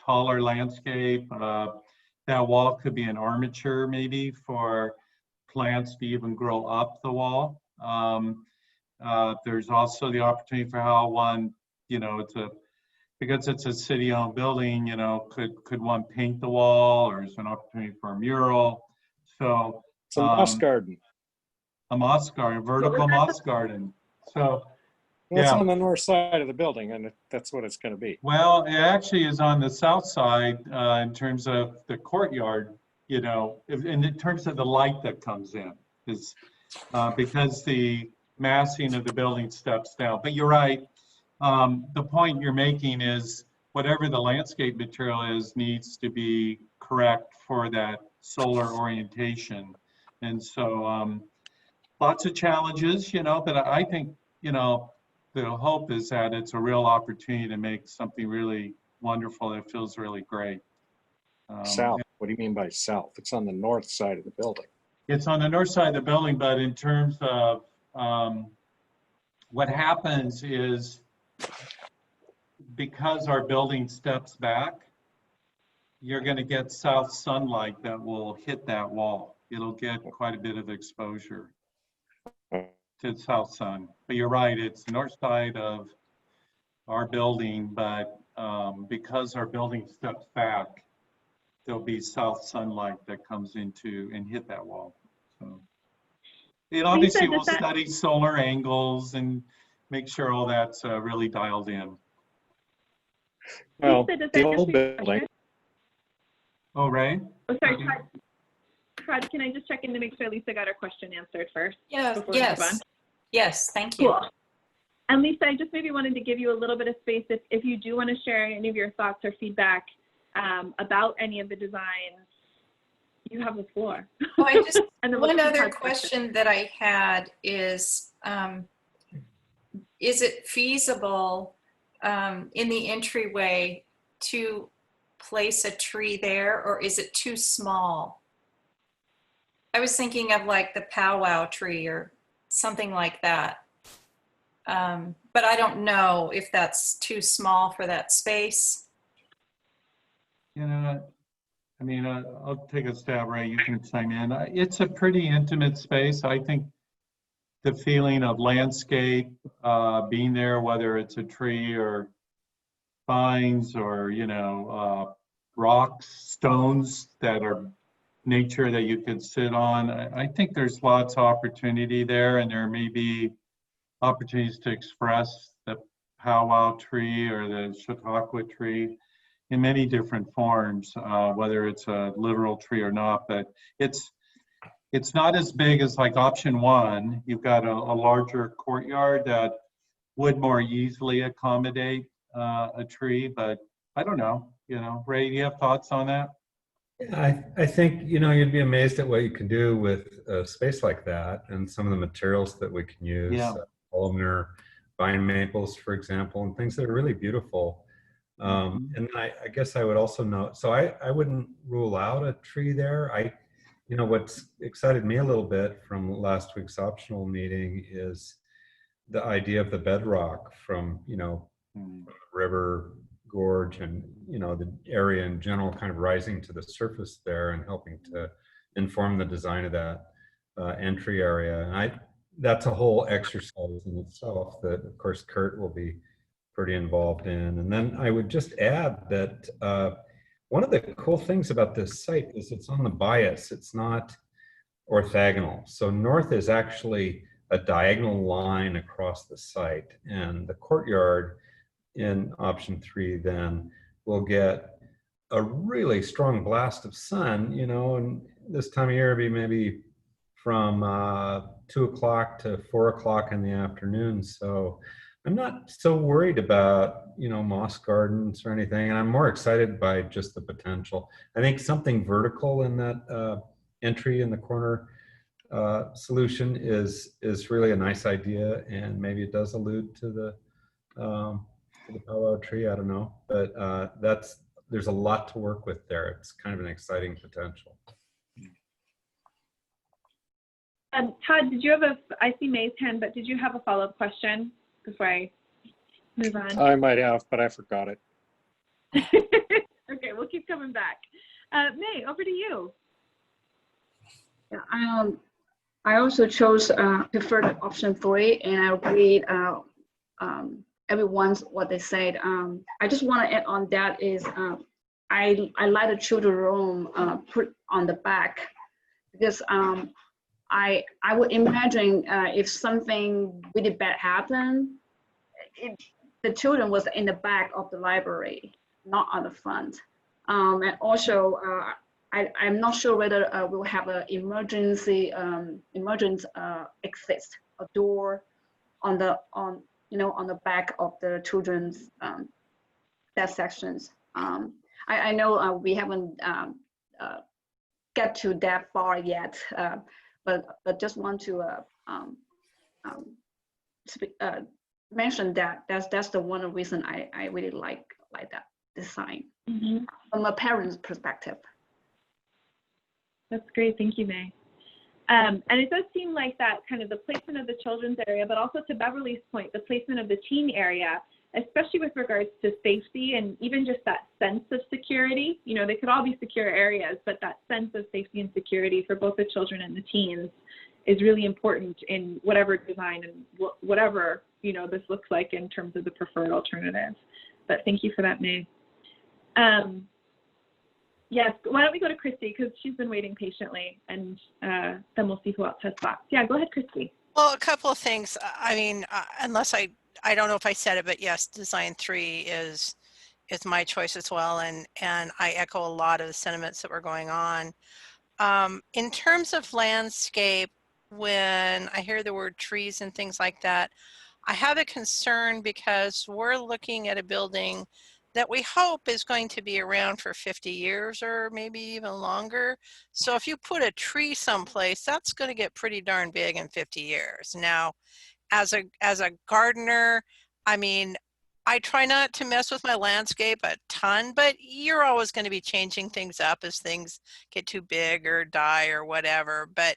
taller landscape. That wall could be an armature maybe for plants to even grow up the wall. There's also the opportunity for how one, it's because it's a city-owned building, you know, could one paint the wall, or is there an opportunity for a mural? So It's a moss garden. a moss garden, vertical moss garden. So Well, it's yeah. on the north side of the building, and that's what it's going to be. Well, it actually is on the south side in terms of the courtyard, you know, in terms of the light that comes in, is because the massing of the building steps down. But you're right. The point you're making is whatever the landscape material is needs to be correct for that solar orientation. And so lots of challenges, you know, but I think, you know, the hope is that it's a real opportunity to make something really wonderful that feels really great. South. What do you mean by south? It's on the north side of the building. It's on the north side of the building, but in terms of what happens is, because our building steps back, you're going to get south sunlight that will hit that wall. It'll get quite a bit of exposure to south sun. But you're right, it's the north side of our building, but because our building steps back, there'll be south sunlight that comes into and hit that wall. So it obviously will study solar angles and make sure all that's really dialed in. Well, the old building. Oh, Ray? Oh, sorry, Todd, can I just check in to make sure Lisa got her question answered first? Yes, yes, thank you. Cool. And Lisa, I just maybe wanted to give you a little bit of space if you do want to share any of your thoughts or feedback about any of the designs. You have the floor. Oh, I just and one other question that I had is it feasible in the entryway to place a tree there, or is it too small? I was thinking of like the powwow tree or something like that. But I don't know if that's too small for that space. You know, I mean, I'll take a stab, Ray, you can chime in. It's a pretty intimate space. I think the feeling of landscape being there, whether it's a tree or vines or, you know, rocks, stones that are nature that you could sit on. I think there's lots of opportunity there, and there may be opportunities to express the powwow tree or the chautauqua tree in many different forms, whether it's a literal tree or not. But it's not as big as like option one. You've got a larger courtyard that would more easily accommodate a tree, but I don't know. You know, Ray, do you have thoughts on that? Yeah, I think, you know, you'd be amazed at what you can do with a space like that and some of the materials that we can use. Yeah. Columnar vine maples, for example, and things that are really beautiful. And I guess I would also note, so I wouldn't rule out a tree there. You know, what's excited me a little bit from last week's optional meeting is the idea of the bedrock from, you know, river gorge and, you know, the area in general kind of rising to the surface there and helping to inform the design of that entry area. And that's a whole exercise in itself that, of course, Kurt will be pretty involved in. And then I would just add that one of the cool things about this site is it's on the bias. It's not orthogonal. So north is actually a diagonal line across the site, and the courtyard in option 3 then will get a really strong blast of sun, you know, and this time of year it'll be maybe from 2 o'clock to 4 o'clock in the afternoon. So I'm not so worried about, you know, moss gardens or anything, and I'm more excited by just the potential. I think something vertical in that entry in the corner solution is really a nice idea, and maybe it does allude to the powwow tree. I don't know, but there's a lot to work with there. It's kind of an exciting potential. Todd, did you have I see May's hand, but did you have a follow-up question before I move on? I might have, but I forgot it. Okay, we'll keep coming back. May, over to you. Yeah, I also chose preferred option 3, and I agreed everyone's what they said. I just want to add on that is I like the children room put on the back because I would imagine if something really bad happened, the children was in the back of the library, not on the front. And also, I'm not sure whether we'll have an emergency exit, a door on the back of the children's desk sections. I know we haven't get to that far yet, but just want to mention that that's the one reason I really like that design from a parent's perspective. That's great. Thank you, May. And it does seem like that kind of the placement of the children's area, but also to Beverly's point, the placement of the teen area, especially with regards to safety and even just that sense of security. You know, they could all be secure areas, but that sense of safety and security for both the children and the teens is really important in whatever design and whatever, you know, this looks like in terms of the preferred alternative. But thank you for that, May. Yes, why don't we go to Christy, because she's been waiting patiently, and then we'll see who else has thoughts. Yeah, go ahead, Christy. Well, a couple of things. I mean, unless I don't know if I said it, but yes, design 3 is my choice as well, and I echo a lot of the sentiments that were going on. In terms of landscape, when I hear the word trees and things like that, I have a concern because we're looking at a building that we hope is going to be around for 50 years or maybe even longer. So if you put a tree someplace, that's going to get pretty darn big in 50 years. Now, as a gardener, I mean, I try not to mess with my landscape a ton, but you're always going to be changing things up as things get too big or die or whatever. But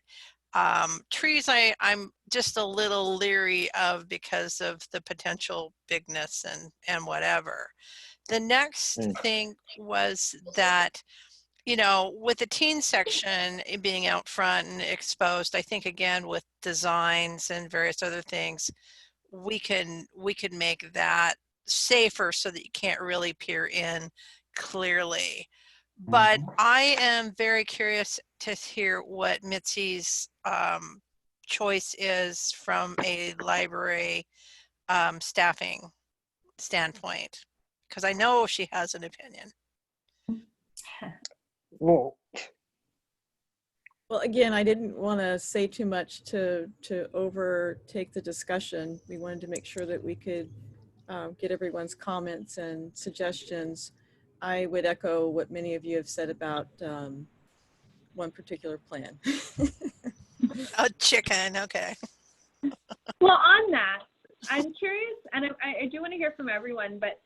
trees, I'm just a little leery of because of the potential bigness and whatever. The next thing was that, you know, with the teen section being out front and exposed, I think again with designs and various other things, we can make that safer so that you can't really peer in clearly. But I am very curious to hear what Mitzi's choice is from a library staffing standpoint, because I know she has an opinion. Well, again, I didn't want to say too much to overtake the discussion. We wanted to make sure that we could get everyone's comments and suggestions. I would echo what many of you have said about one particular plan. A chicken, okay. Well, on that, I'm curious, and I do want to hear from everyone, but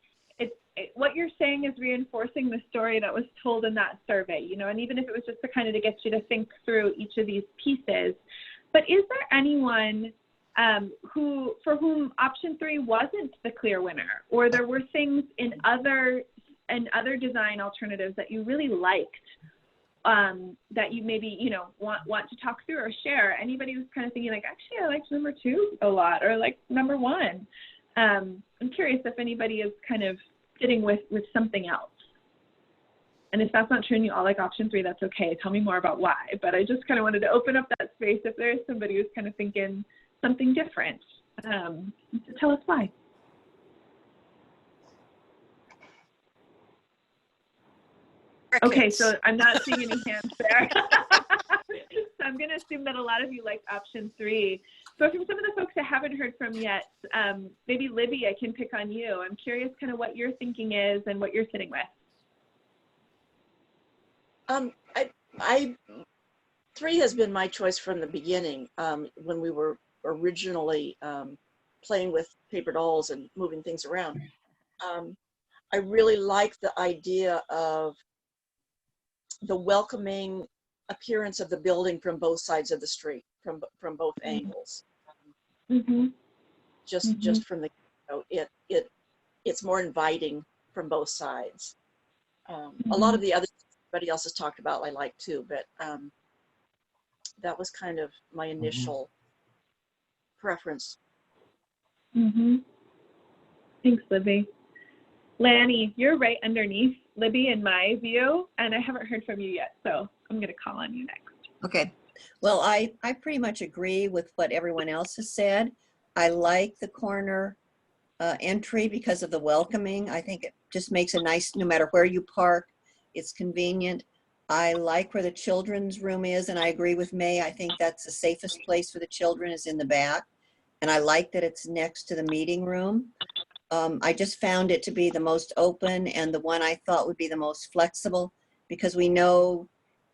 what you're saying is reinforcing the story that was told in that survey, you know, and even if it was just to kind of to get you to think through each of these pieces. But is there anyone for whom option 3 wasn't the clear winner, or there were things in other design alternatives that you really liked, that you maybe, you know, want to talk through or share? Anybody who's kind of thinking like, actually, I liked number 2 a lot, or like number 1. I'm curious if anybody is kind of sitting with something else. And if that's not true and you all like option 3, that's okay. Tell me more about why. But I just kind of wanted to open up that space if there is somebody who's kind of thinking something different, to tell us why. Okay, so I'm not seeing any hands there. So I'm going to assume that a lot of you liked option 3. So from some of the folks I haven't heard from yet, maybe Libby, I can pick on you. I'm curious kind of what your thinking is and what you're sitting with. 3 has been my choice from the beginning. When we were originally playing with paper dolls and moving things around, I really like the idea of the welcoming appearance of the building from both sides of the street, from both angles. Just from the, you know, it's more inviting from both sides. A lot of the other everybody else has talked about I like too, but that was kind of my initial preference. Thanks, Libby. Lanny, you're right underneath Libby in my view, and I haven't heard from you yet, so I'm going to call on you next. Okay. Well, I pretty much agree with what everyone else has said. I like the corner entry because of the welcoming. I think it just makes a nice, no matter where you park, it's convenient. I like where the children's room is, and I agree with May. I think that's the safest place for the children is in the back. And I like that it's next to the meeting room. I just found it to be the most open and the one I thought would be the most flexible, because we know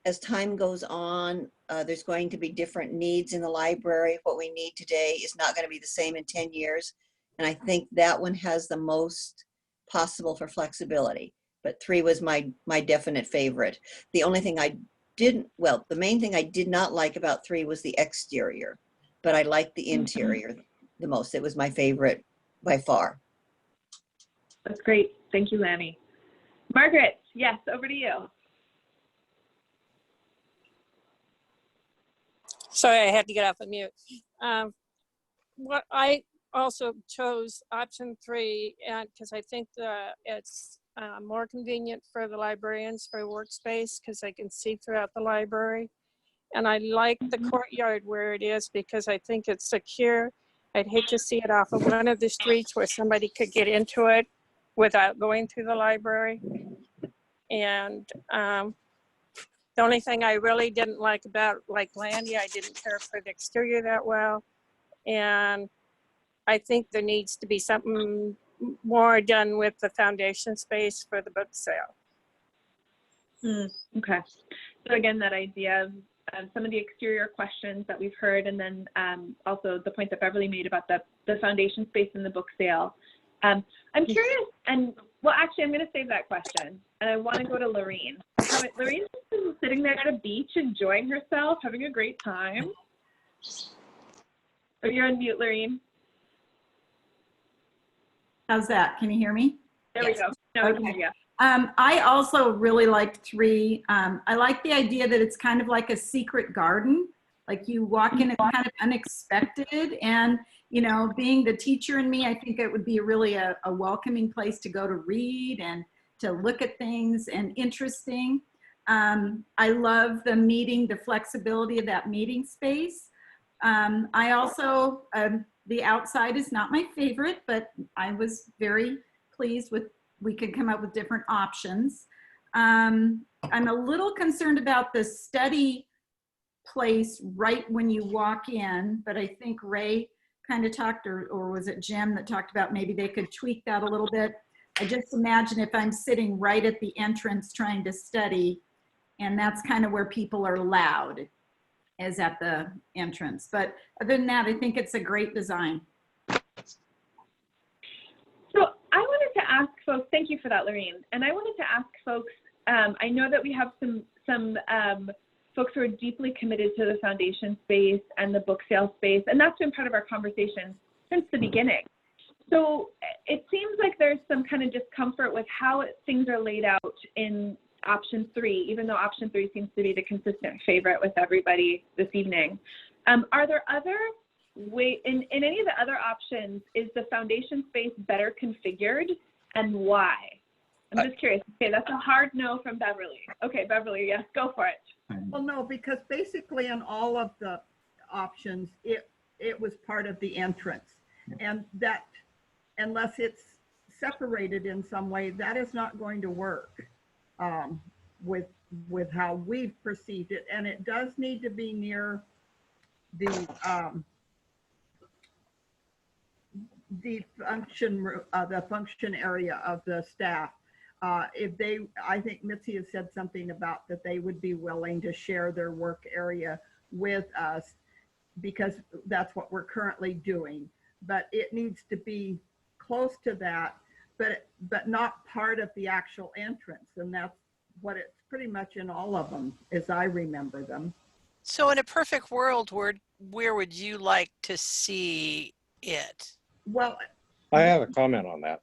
as time goes on, there's going to be different needs in the library. What we need today is not going to be the same in 10 years. And I think that one has the most possible for flexibility. But 3 was my definite favorite. The only thing I didn't, well, the main thing I did not like about 3 was the exterior, but I liked the interior the most. It was my favorite by far. That's great. Thank you, Lanny. Margaret, yes, over to you. Sorry, I had to get off of mute. What I also chose option 3, and because I think that it's more convenient for the librarians for workspace because they can see throughout the library. And I like the courtyard where it is because I think it's secure. I'd hate to see it off of one of the streets where somebody could get into it without going through the library. And the only thing I really didn't like about, like Landy, I didn't care for the exterior that well. And I think there needs to be something more done with the foundation space for the book sale. Okay. So again, that idea of some of the exterior questions that we've heard, and then also the point that Beverly made about the foundation space in the book sale. I'm curious, and well, actually, I'm going to save that question, and I want to go to Lorene. Lorene's been sitting there at a beach, enjoying herself, having a great time. Oh, you're on mute, Lorene. How's that? Can you hear me? There we go. Now we can hear you. I also really liked 3. I like the idea that it's kind of like a secret garden. Like you walk in, it's kind of unexpected. And, you know, being the teacher in me, I think it would be really a welcoming place to go to read and to look at things and interesting. I love the flexibility of that meeting space. I also, the outside is not my favorite, but I was very pleased with, we could come up with different options. I'm a little concerned about the study place right when you walk in, but I think Ray kind of talked, or was it Jim that talked about maybe they could tweak that a little bit. I just imagine if I'm sitting right at the entrance trying to study, and that's kind of where people are loud, is at the entrance. But other than that, I think it's a great design. So I wanted to ask folks, thank you for that, Lorene. And I wanted to ask folks, I know that we have some folks who are deeply committed to the foundation space and the book sale space, and that's been part of our conversation since the beginning. So it seems like there's some kind of discomfort with how things are laid out in option 3, even though option 3 seems to be the consistent favorite with everybody this evening. Are there other ways, in any of the other options, is the foundation space better configured, and why? I'm just curious. Okay, that's a hard no from Beverly. Okay, Beverly, yes, go for it. Well, no, because basically in all of the options, it was part of the entrance, and that, unless it's separated in some way, that is not going to work with how we've perceived it. And it does need to be near the function area of the staff. If they, I think Mitzi has said something about that they would be willing to share their work area with us, because that's what we're currently doing. But it needs to be close to that, but not part of the actual entrance. And that's what it's pretty much in all of them, as I remember them. So in a perfect world, where would you like to see it? Well, I have a comment on that.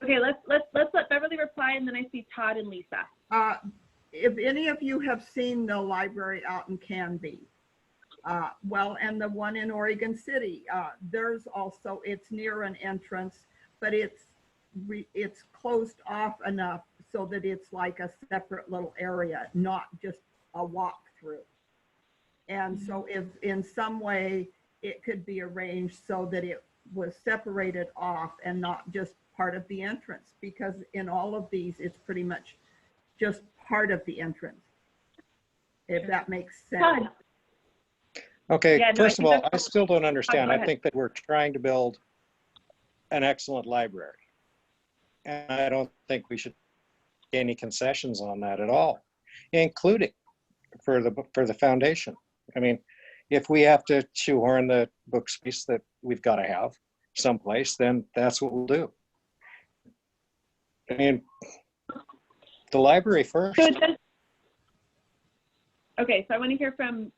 Okay, let's let Beverly reply, and then I see Todd and Lisa. If any of you have seen the library out in Canby, Well, and the one in Oregon City, there's also, it's near an entrance, but it's closed off enough so that it's like a separate little area, not just a walk through. And so if in some way it could be arranged so that it was separated off and not just part of the entrance, because in all of these, it's pretty much just part of the entrance, if that makes sense. Todd. Okay, Yeah, no, first of all, I that's- still don't understand. go I ahead. think that we're trying to build an excellent library. And I don't think we should get any concessions on that at all, including for the foundation. I mean, if we have to shoehorn the book space that we've got to have someplace, then that's what we'll do. I mean, the library first. So it does, okay, so I want to hear from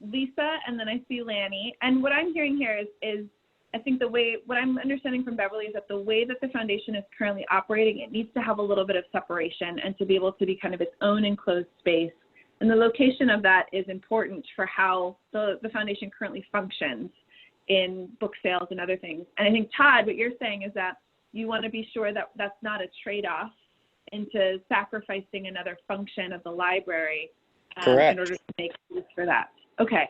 Lisa, and then I see Lanny. And what I'm hearing here is I think what I'm understanding from Beverly is that the way that the foundation is currently operating, it needs to have a little bit of separation and to be able to be kind of its own enclosed space. And the location of that is important for how the foundation currently functions in book sales and other things. And I think, Todd, what you're saying is that you want to be sure that that's not a trade-off into sacrificing another function of the library Correct. in order to make use for that. Okay.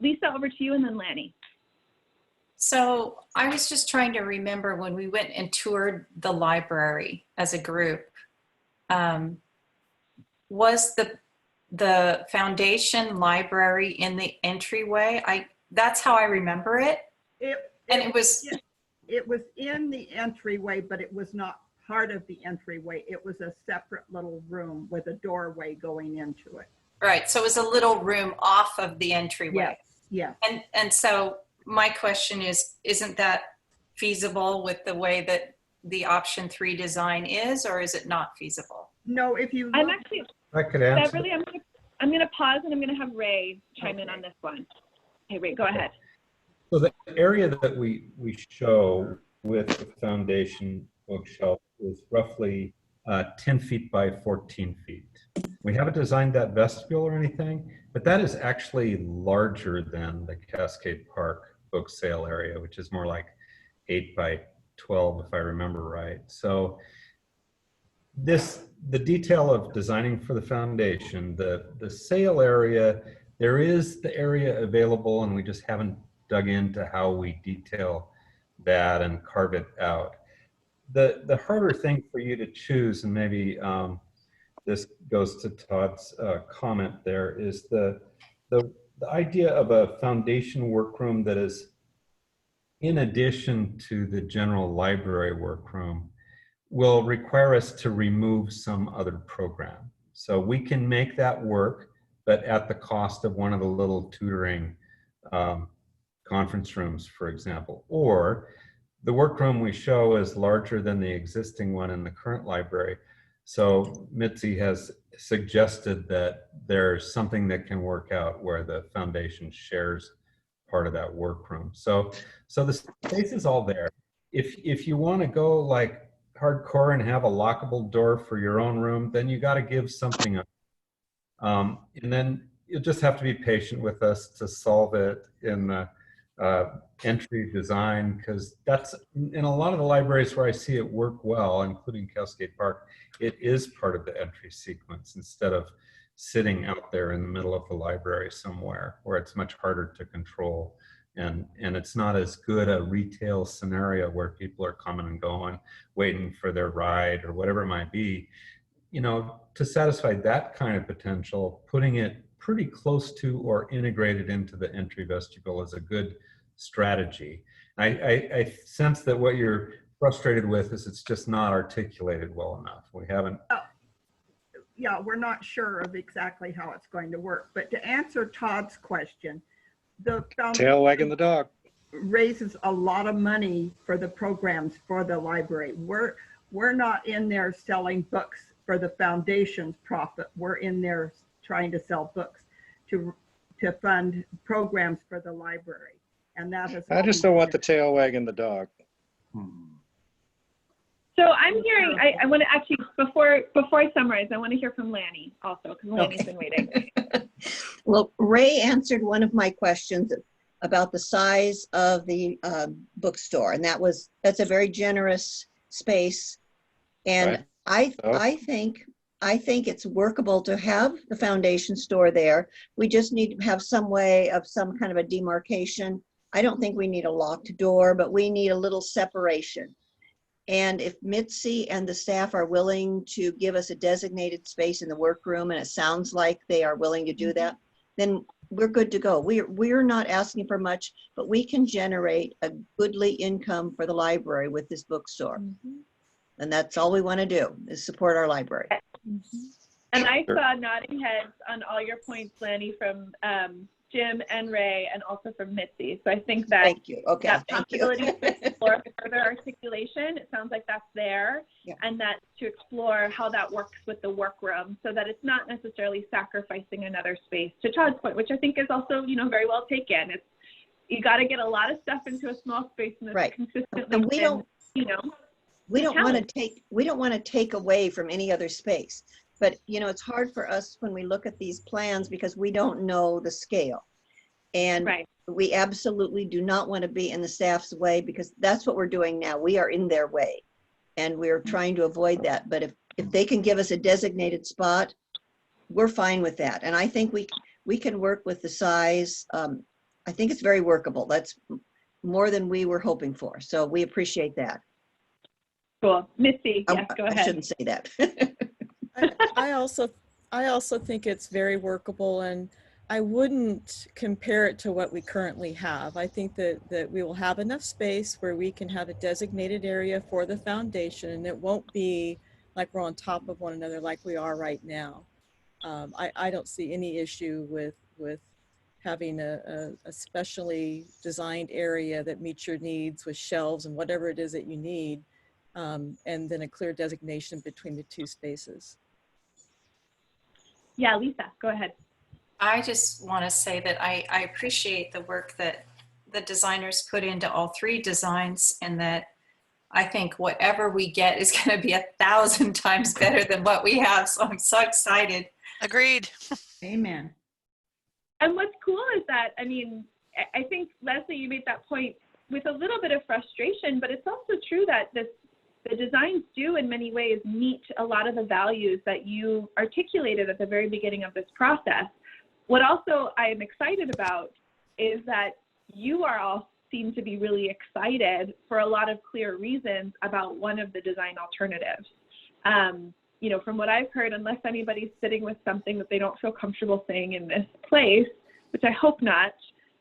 Lisa, over to you, and then Lanny. So I was just trying to remember when we went and toured the library as a group, was the foundation library in the entryway? That's how I remember it. It was in the entryway, but it was not part of the entryway. It was a separate little room with a doorway going into it. right. So it was a little room off of the entryway. Yes. And so my question is, isn't that feasible with the way that the option 3 design is, or is it not feasible? No, if you I'm actually, I could answer. Beverly, I'm going to pause, and I'm going to have Ray chime in on this one. Okay, Ray, go ahead. So the area that we show with the foundation bookshelf is roughly 10 feet by 14 feet. We haven't designed that vestibule or anything, but that is actually larger than the Cascade Park book sale area, which is more like 8 by 12, if I remember right. So the detail of designing for the foundation, the sale area, there is the area available, and we just haven't dug into how we detail that and carve it out. The harder thing for you to choose, and maybe this goes to Todd's comment there, is the idea of a foundation workroom that is in addition to the general library workroom will require us to remove some other program. So we can make that work, but at the cost of one of the little tutoring conference rooms, for example. Or the workroom we show is larger than the existing one in the current library. So Mitzi has suggested that there's something that can work out where the foundation shares part of that workroom. So the space is all there. If you want to go like hardcore and have a lockable door for your own room, then you got to give something up. And then you'll just have to be patient with us to solve it in the entry design, because that's in a lot of the libraries where I see it work well, including Cascade Park, it is part of the entry sequence instead of sitting out there in the middle of the library somewhere where it's much harder to control. And it's not as good a retail scenario where people are coming and going, waiting for their ride or whatever it might be. You know, to satisfy that kind of potential, putting it pretty close to or integrated into the entry vestibule is a good strategy. I sense that what you're frustrated with is it's just not articulated well enough. We haven't. Yeah, we're not sure of exactly how it's going to work. But to answer Todd's question, the tail wagging the dog raises a lot of money for the programs for the library. We're not in there selling books for the foundation's profit. We're in there trying to sell books to fund programs for the library. And that is. I just don't want the tail wagging the dog. So I'm hearing, I want to actually, before I summarize, I want to hear from Lanny also, because Lanny's been waiting. Well, Ray answered one of my questions about the size of the bookstore, and that's a very generous space. And Right. I think it's workable to have the foundation store there. We just need to have some way of some kind of a demarcation. I don't think we need a locked door, but we need a little separation. And if Mitzi and the staff are willing to give us a designated space in the workroom, and it sounds like they are willing to do that, then we're good to go. We're not asking for much, but we can generate a goodly income for the library with this bookstore. And that's all we want to do, is support our library. And I saw nodding heads on all your points, Lanny, from Jim and Ray, and also from Mitzi. So I think that Thank you. Okay, that thank you. possibility to explore further articulation, it sounds like that's there, and that to explore how that works with the workroom, so that it's not necessarily sacrificing another space. To Todd's point, which I think is also, you know, very well taken. It's, you got to get a lot of stuff into a small space, and it's consistently. And we don't, you know, we don't want to take away from any other space. But, you know, it's hard for us when we look at these plans because we don't know the scale. And we absolutely do not want to be in the staff's way, because that's what we're doing now. We are in their way, and we're trying to avoid that. But if they can give us a designated spot, we're fine with that. And I think we can work with the size. I think it's very workable. That's more than we were hoping for. So we appreciate that. Cool. Missy, yes, go ahead. I shouldn't say that. I also think it's very workable, and I wouldn't compare it to what we currently have. I think that we will have enough space where we can have a designated area for the foundation, and it won't be like we're on top of one another like we are right now. I don't see any issue with having a specially designed area that meets your needs with shelves and whatever it is that you need, and then a clear designation between the two spaces. Yeah, Lisa, go ahead. I just want to say that I appreciate the work that the designers put into all three designs, and that I think whatever we get is going to be 1,000 times better than what we have. So I'm so excited. Agreed. Amen. And what's cool is that, I mean, I think, Leslie, you made that point with a little bit of frustration, but it's also true that the designs do in many ways meet a lot of the values that you articulated at the very beginning of this process. What also I am excited about is that you are all seem to be really excited for a lot of clear reasons about one of the design alternatives. You know, from what I've heard, unless anybody's sitting with something that they don't feel comfortable saying in this place, which I hope not,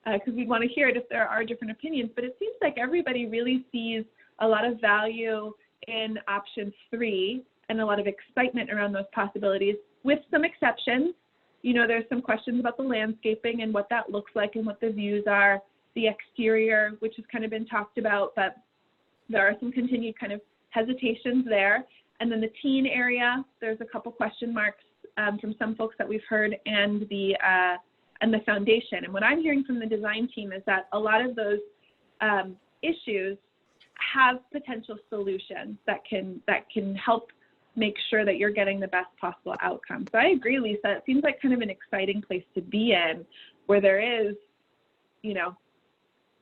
because we want to hear it if there are different opinions, but it seems like everybody really sees a lot of value in option 3 and a lot of excitement around those possibilities, with some exceptions. You know, there's some questions about the landscaping and what that looks like and what the views are, the exterior, which has kind of been talked about, but there are some continued kind of hesitations there. And then the teen area, there's a couple question marks from some folks that we've heard, and the foundation. And what I'm hearing from the design team is that a lot of those issues have potential solutions that can help make sure that you're getting the best possible outcome. So I agree, Lisa, it seems like kind of an exciting place to be in, where there is, you know,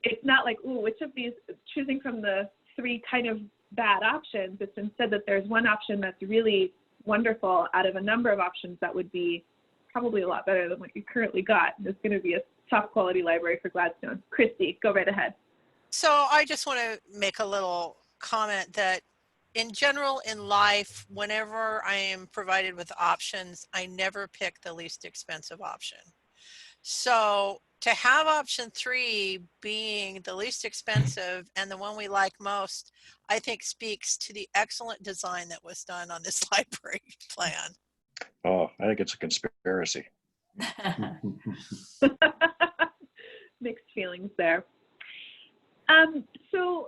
it's not like, ooh, which of these, choosing from the 3 kind of bad options. It's instead that there's one option that's really wonderful out of a number of options that would be probably a lot better than what you currently got. There's going to be a top quality library for Gladstone. Christy, go right ahead. So I just want to make a little comment that in general in life, whenever I am provided with options, I never pick the least expensive option. So to have option 3 being the least expensive and the one we like most, I think speaks to the excellent design that was done on this library plan. Oh, I think it's a conspiracy. Mixed feelings there. So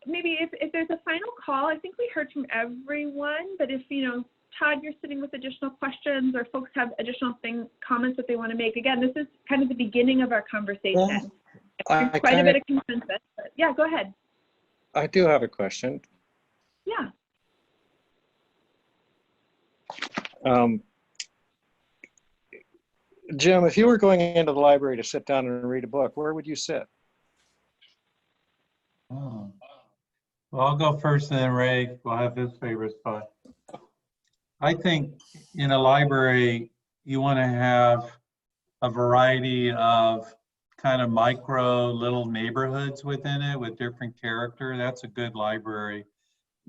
maybe if there's a final call, I think we heard from everyone, but if, you know, Todd, you're sitting with additional questions, or folks have additional comments that they want to make. Again, this is kind of the beginning of our conversation. There's quite a bit of consensus. But yeah, go ahead. I do have a question. Yeah. Jim, if you were going into the library to sit down and read a book, where would you sit? Oh. Well, I'll go first and then Ray will have his favorite spot. I think in a library, you want to have a variety of kind of micro little neighborhoods within it with different character. That's a good library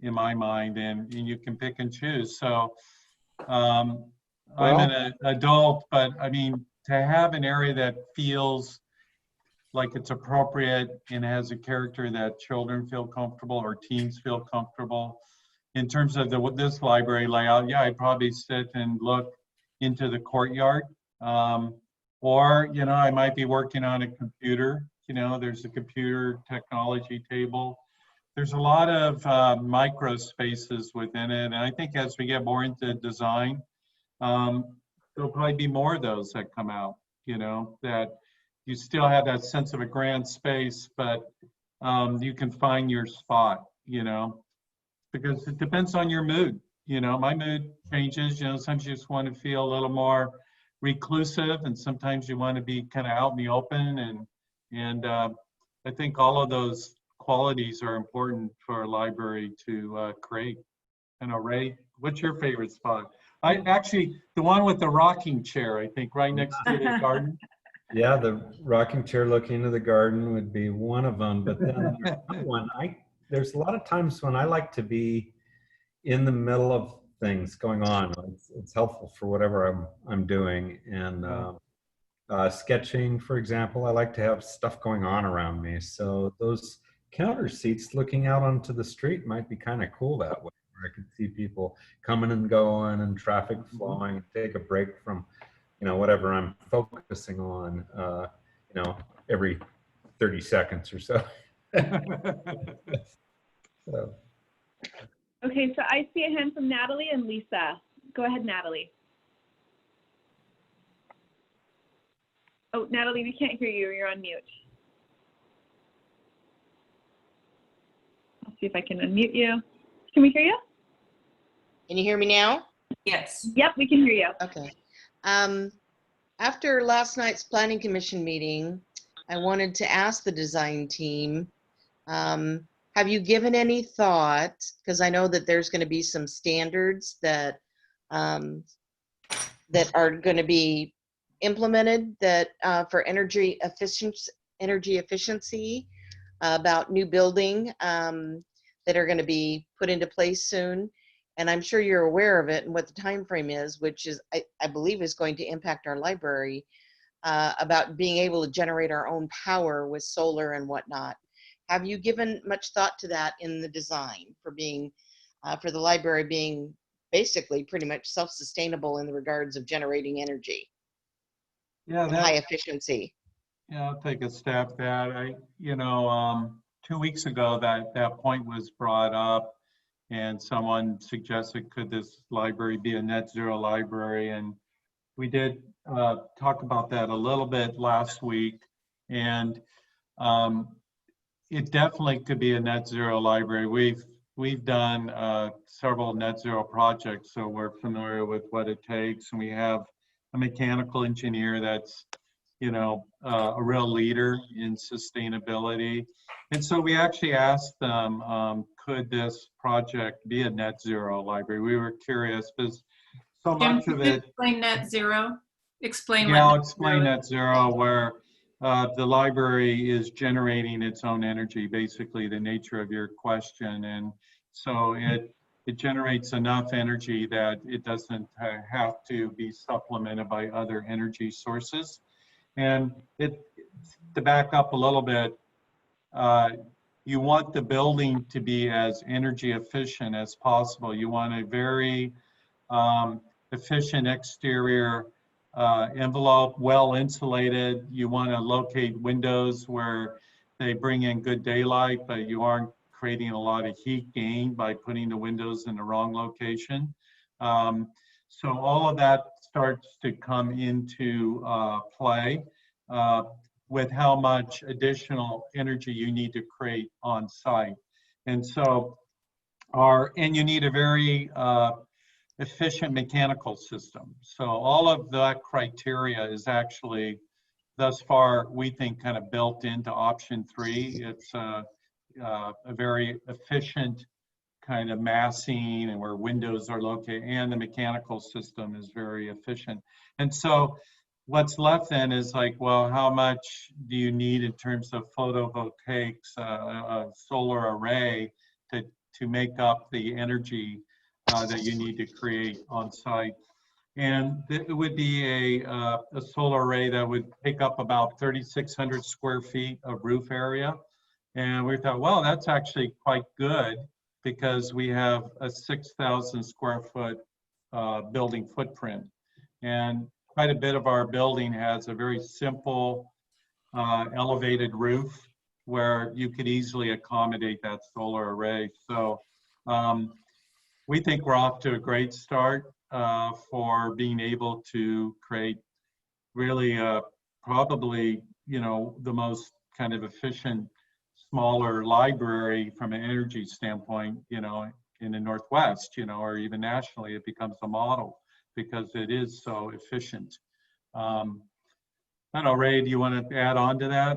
in my mind, and you can pick and choose. So I'm an adult, but I mean, to have an area that feels like it's appropriate and has a character that children feel comfortable or teens feel comfortable. In terms of this library layout, yeah, I'd probably sit and look into the courtyard. Or, you know, I might be working on a computer. You know, there's a computer technology table. There's a lot of micro spaces within it. And I think as we get more into design, there'll probably be more of those that come out, you know, that you still have that sense of a grand space, but you can find your spot, you know, because it depends on your mood. You know, my mood changes. You know, sometimes you just want to feel a little more reclusive, and sometimes you want to be kind of out in the open. And I think all of those qualities are important for a library to create. I know, Ray, what's your favorite spot? I actually, the one with the rocking chair, I think, right next to the garden. Yeah, the rocking chair looking into the garden would be one of them. But then there's a lot of times when I like to be in the middle of things going on. It's helpful for whatever I'm doing. And sketching, for example, I like to have stuff going on around me. So those counter seats looking out onto the street might be kind of cool that way, where I could see people coming and going and traffic flowing, take a break from, you know, whatever I'm focusing on, you know, every 30 seconds or so. So. Okay, so I see a hand from Natalie and Lisa. Go ahead, Natalie. Oh, Natalie, we can't hear you. You're on mute. I'll see if I can unmute you. Can we hear you? Can you hear me now? Yes. Yep, we can hear you. Okay. After last night's Planning Commission meeting, I wanted to ask the design team, have you given any thought, because I know that there's going to be some standards that that are going to be implemented that for energy efficiency about new building that are going to be put into place soon. And I'm sure you're aware of it and what the time frame is, which is I believe is going to impact our library about being able to generate our own power with solar and whatnot. Have you given much thought to that in the design for being for the library being basically pretty much self-sustainable in the regards of generating energy? Yeah, and high efficiency. Yeah, I'll take a stab at that. You know, 2 weeks ago that point was brought up, and someone suggested, could this library be a net zero library? And we did talk about that a little bit last week, and it definitely could be a net zero library. We've done several net zero projects, so we're familiar with what it takes, and we have a mechanical engineer that's, you know, a real leader in sustainability. And so we actually asked them, could this project be a net zero library? We were curious because so much of it. Explain net zero. Explain. Yeah, I'll explain net zero, where the library is generating its own energy, basically the nature of your question. And so it generates enough energy that it doesn't have to be supplemented by other energy sources. And to back up a little bit, you want the building to be as energy efficient as possible. You want a very efficient exterior envelope, well insulated. You want to locate windows where they bring in good daylight, but you aren't creating a lot of heat gain by putting the windows in the wrong location. So all of that starts to come into play with how much additional energy you need to create on site. And so and you need a very efficient mechanical system. So all of that criteria is actually, thus far, we think kind of built into option 3. It's a very efficient kind of massing and where windows are located, and the mechanical system is very efficient. And so what's left then is like, well, how much do you need in terms of photovoltaics, a solar array to make up the energy that you need to create on site? And it would be a solar array that would take up about 3,600 square feet of roof area. And we thought, well, that's actually quite good because we have a 6,000 square foot building footprint. And quite a bit of our building has a very simple elevated roof where you could easily accommodate that solar array. So we think we're off to a great start for being able to create really probably, you know, the most kind of efficient smaller library from an energy standpoint, you know, in the Northwest, you know, or even nationally. It becomes a model because it is so efficient. I don't know, Ray, do you want to add on to that?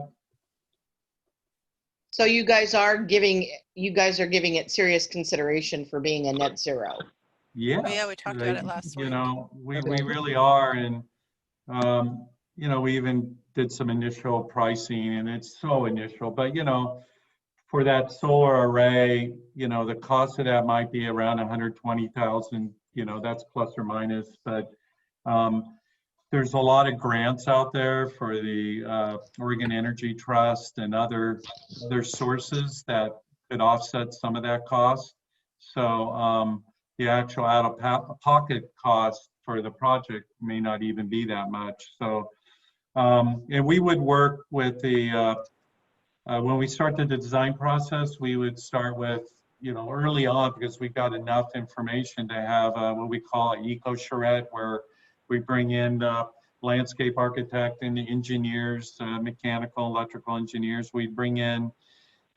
So you guys are giving it serious consideration for being a net zero. Yeah. Oh, yeah, we talked about it last week. You know, we really are. And, you know, we even did some initial pricing, and it's so initial, but, you know, for that solar array, you know, the cost of that might be around 120,000, you know, that's plus or minus, but there's a lot of grants out there for the Oregon Energy Trust and other sources that could offset some of that cost. So the actual out-of-pocket cost for the project may not even be that much. So, and we would work with the, when we start the design process, we would start with, you know, early on, because we've got enough information to have what we call an eco-charrette, where we bring in the landscape architect and the engineers, mechanical, electrical engineers. We bring in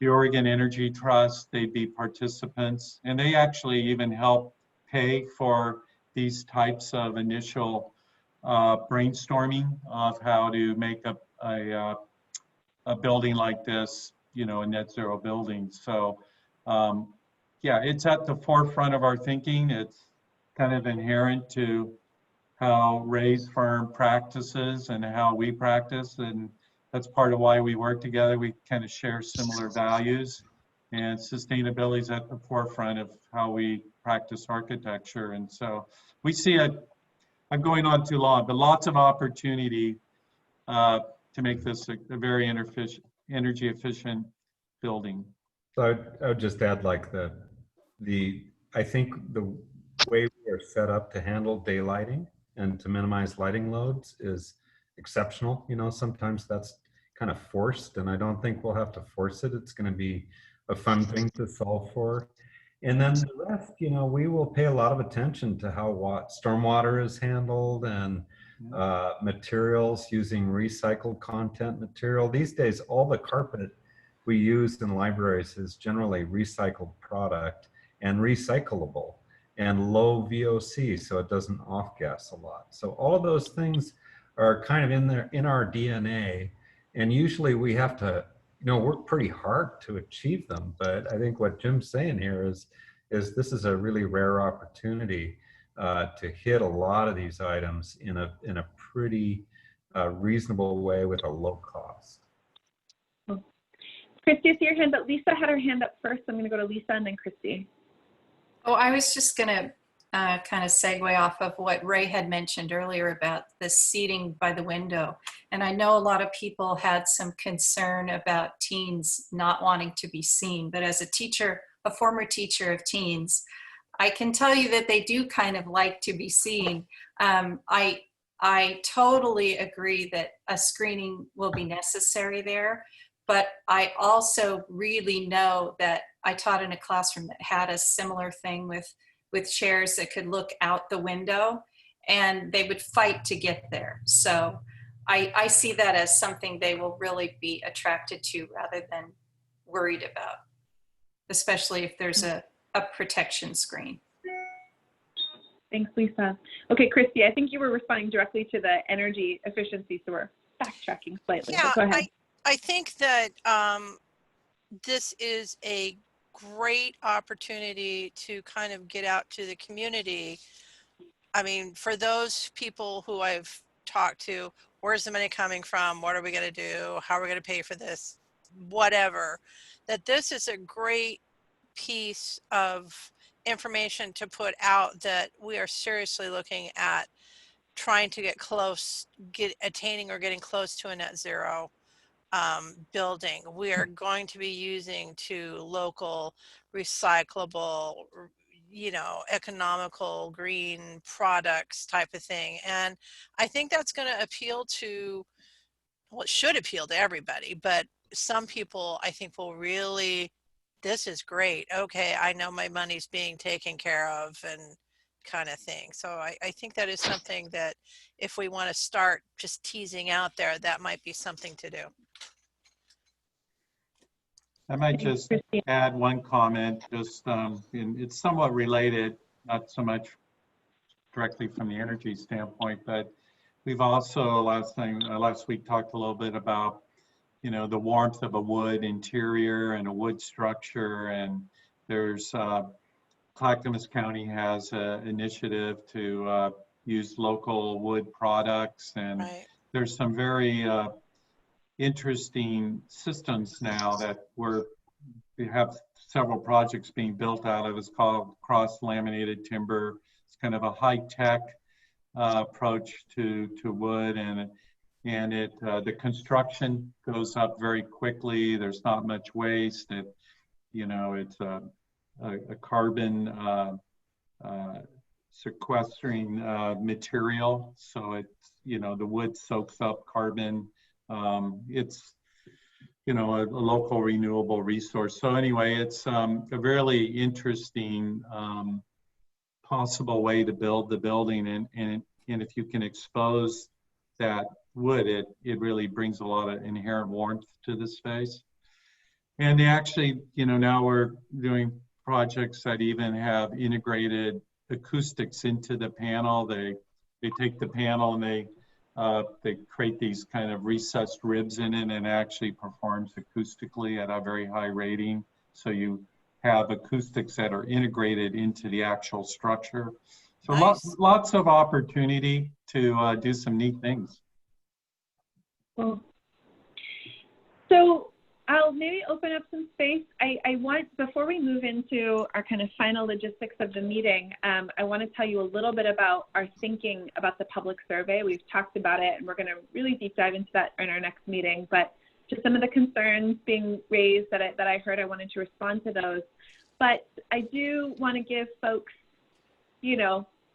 the Oregon Energy Trust. They'd be participants, and they actually even help pay for these types of initial brainstorming of how to make a building like this, you know, a net zero building. So yeah, it's at the forefront of our thinking. It's kind of inherent to how Ray's firm practices and how we practice, and that's part of why we work together. We kind of share similar values, and sustainability is at the forefront of how we practice architecture. And so we see it, I'm going on too long, but lots of opportunity to make this a very energy efficient building. So I would just add, like I think the way we are set up to handle daylighting and to minimize lighting loads is exceptional. You know, sometimes that's kind of forced, and I don't think we'll have to force it. It's going to be a fun thing to solve for. And then the rest, you know, we will pay a lot of attention to how stormwater is handled, and materials, using recycled content material. These days, all the carpet we use in libraries is generally recycled product and recyclable and low VOC, so it doesn't off-gas a lot. So all of those things are kind of in our DNA, and usually we have to, you know, work pretty hard to achieve them. But I think what Jim's saying here is this is a really rare opportunity to hit a lot of these items in a pretty reasonable way with a low cost. Christy, I see your hand up. Lisa had her hand up first. I'm going to go to Lisa and then Christy. Oh, I was just going to kind of segue off of what Ray had mentioned earlier about the seating by the window. And I know a lot of people had some concern about teens not wanting to be seen, but as a teacher, a former teacher of teens, I can tell you that they do kind of like to be seen. I totally agree that a screening will be necessary there, but I also really know that I taught in a classroom that had a similar thing with chairs that could look out the window, and they would fight to get there. So I see that as something they will really be attracted to rather than worried about, especially if there's a protection screen. Thanks, Lisa. Okay, Christy, I think you were responding directly to the energy efficiency, so we're backtracking slightly. Yeah, Go ahead. I think that this is a great opportunity to kind of get out to the community. I mean, for those people who I've talked to, where's the money coming from? What are we going to do? How are we going to pay for this? Whatever. That this is a great piece of information to put out, that we are seriously looking at trying to get close, attaining or getting close to a net zero building. We are going to be using to local, recyclable, economical, green products type of thing. And I think that's going to appeal to, well, it should appeal to everybody, but some people I think will really, this is great. Okay, I know my money's being taken care of and kind of thing. So I think that is something that if we want to start just teasing out there, that might be something to do. I might just add one comment, it's somewhat related, not so much directly from the energy standpoint, but we've also last week talked a little bit about, the warmth of a wood interior and a wood structure. And there's Clackamas County has an initiative to use local wood products, and there's some very interesting systems now that we have several projects being built out of. It's called cross-laminated timber. It's kind of a high-tech approach to wood, and the construction goes up very quickly. There's not much waste. It's a carbon sequestering material, so it's the wood soaks up carbon. It's a local renewable resource. So anyway, it's a really interesting possible way to build the building, and if you can expose that wood, it really brings a lot of inherent warmth to the space. And they actually, now we're doing projects that even have integrated acoustics into the panel. They take the panel and they create these kind of recessed ribs in it, and it actually performs acoustically at a very high rating. So you have acoustics that are integrated into the actual structure. So lots of opportunity to do some neat things. Well, so I'll maybe open up some space. I want, before we move into our kind of final logistics of the meeting, I want to tell you a little bit about our thinking about the public survey. We've talked about it, and we're going to really deep dive into that in our next meeting. But just some of the concerns being raised that I heard, I wanted to respond to those. But I do want to give folks,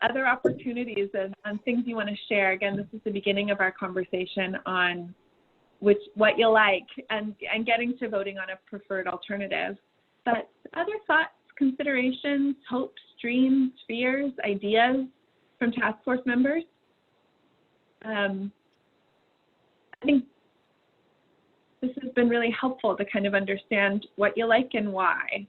other opportunities and things you want to share. Again, this is the beginning of our conversation on what you like and getting to voting on a preferred alternative. But other thoughts, considerations, hopes, dreams, fears, ideas from task force members? I think this has been really helpful to kind of understand what you like and why.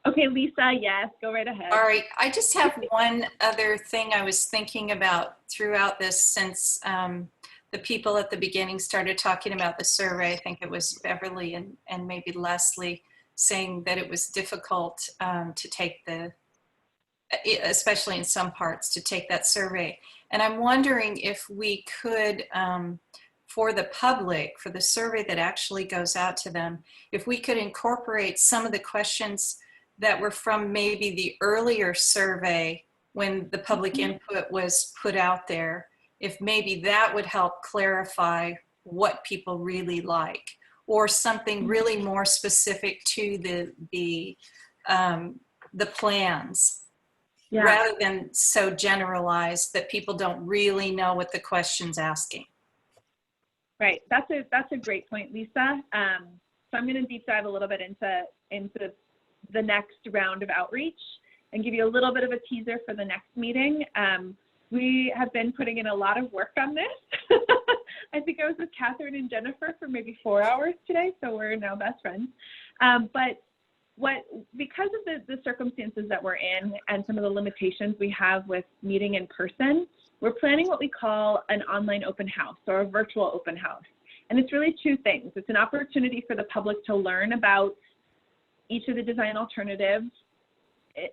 Okay, Lisa, yes, go right ahead. All right, I just have one other thing I was thinking about throughout this, since the people at the beginning started talking about the survey. I think it was Beverly and maybe Leslie saying that it was difficult to take especially in some parts, to take that survey. And I'm wondering if we could, for the public, for the survey that actually goes out to them, if we could incorporate some of the questions that were from maybe the earlier survey when the public input was put out there, if maybe that would help clarify what people really like, or something really more specific to the plans, rather than so generalized that people don't really know what the question's asking. Right, that's a great point, Lisa. So I'm going to deep dive a little bit into the next round of outreach and give you a little bit of a teaser for the next meeting. We have been putting in a lot of work on this. I think I was with Catherine and Jennifer for maybe 4 hours today, so we're now best friends. But because of the circumstances that we're in and some of the limitations we have with meeting in person, we're planning what we call an online open house or a virtual open house. And it's really two things. It's an opportunity for the public to learn about each of the design alternatives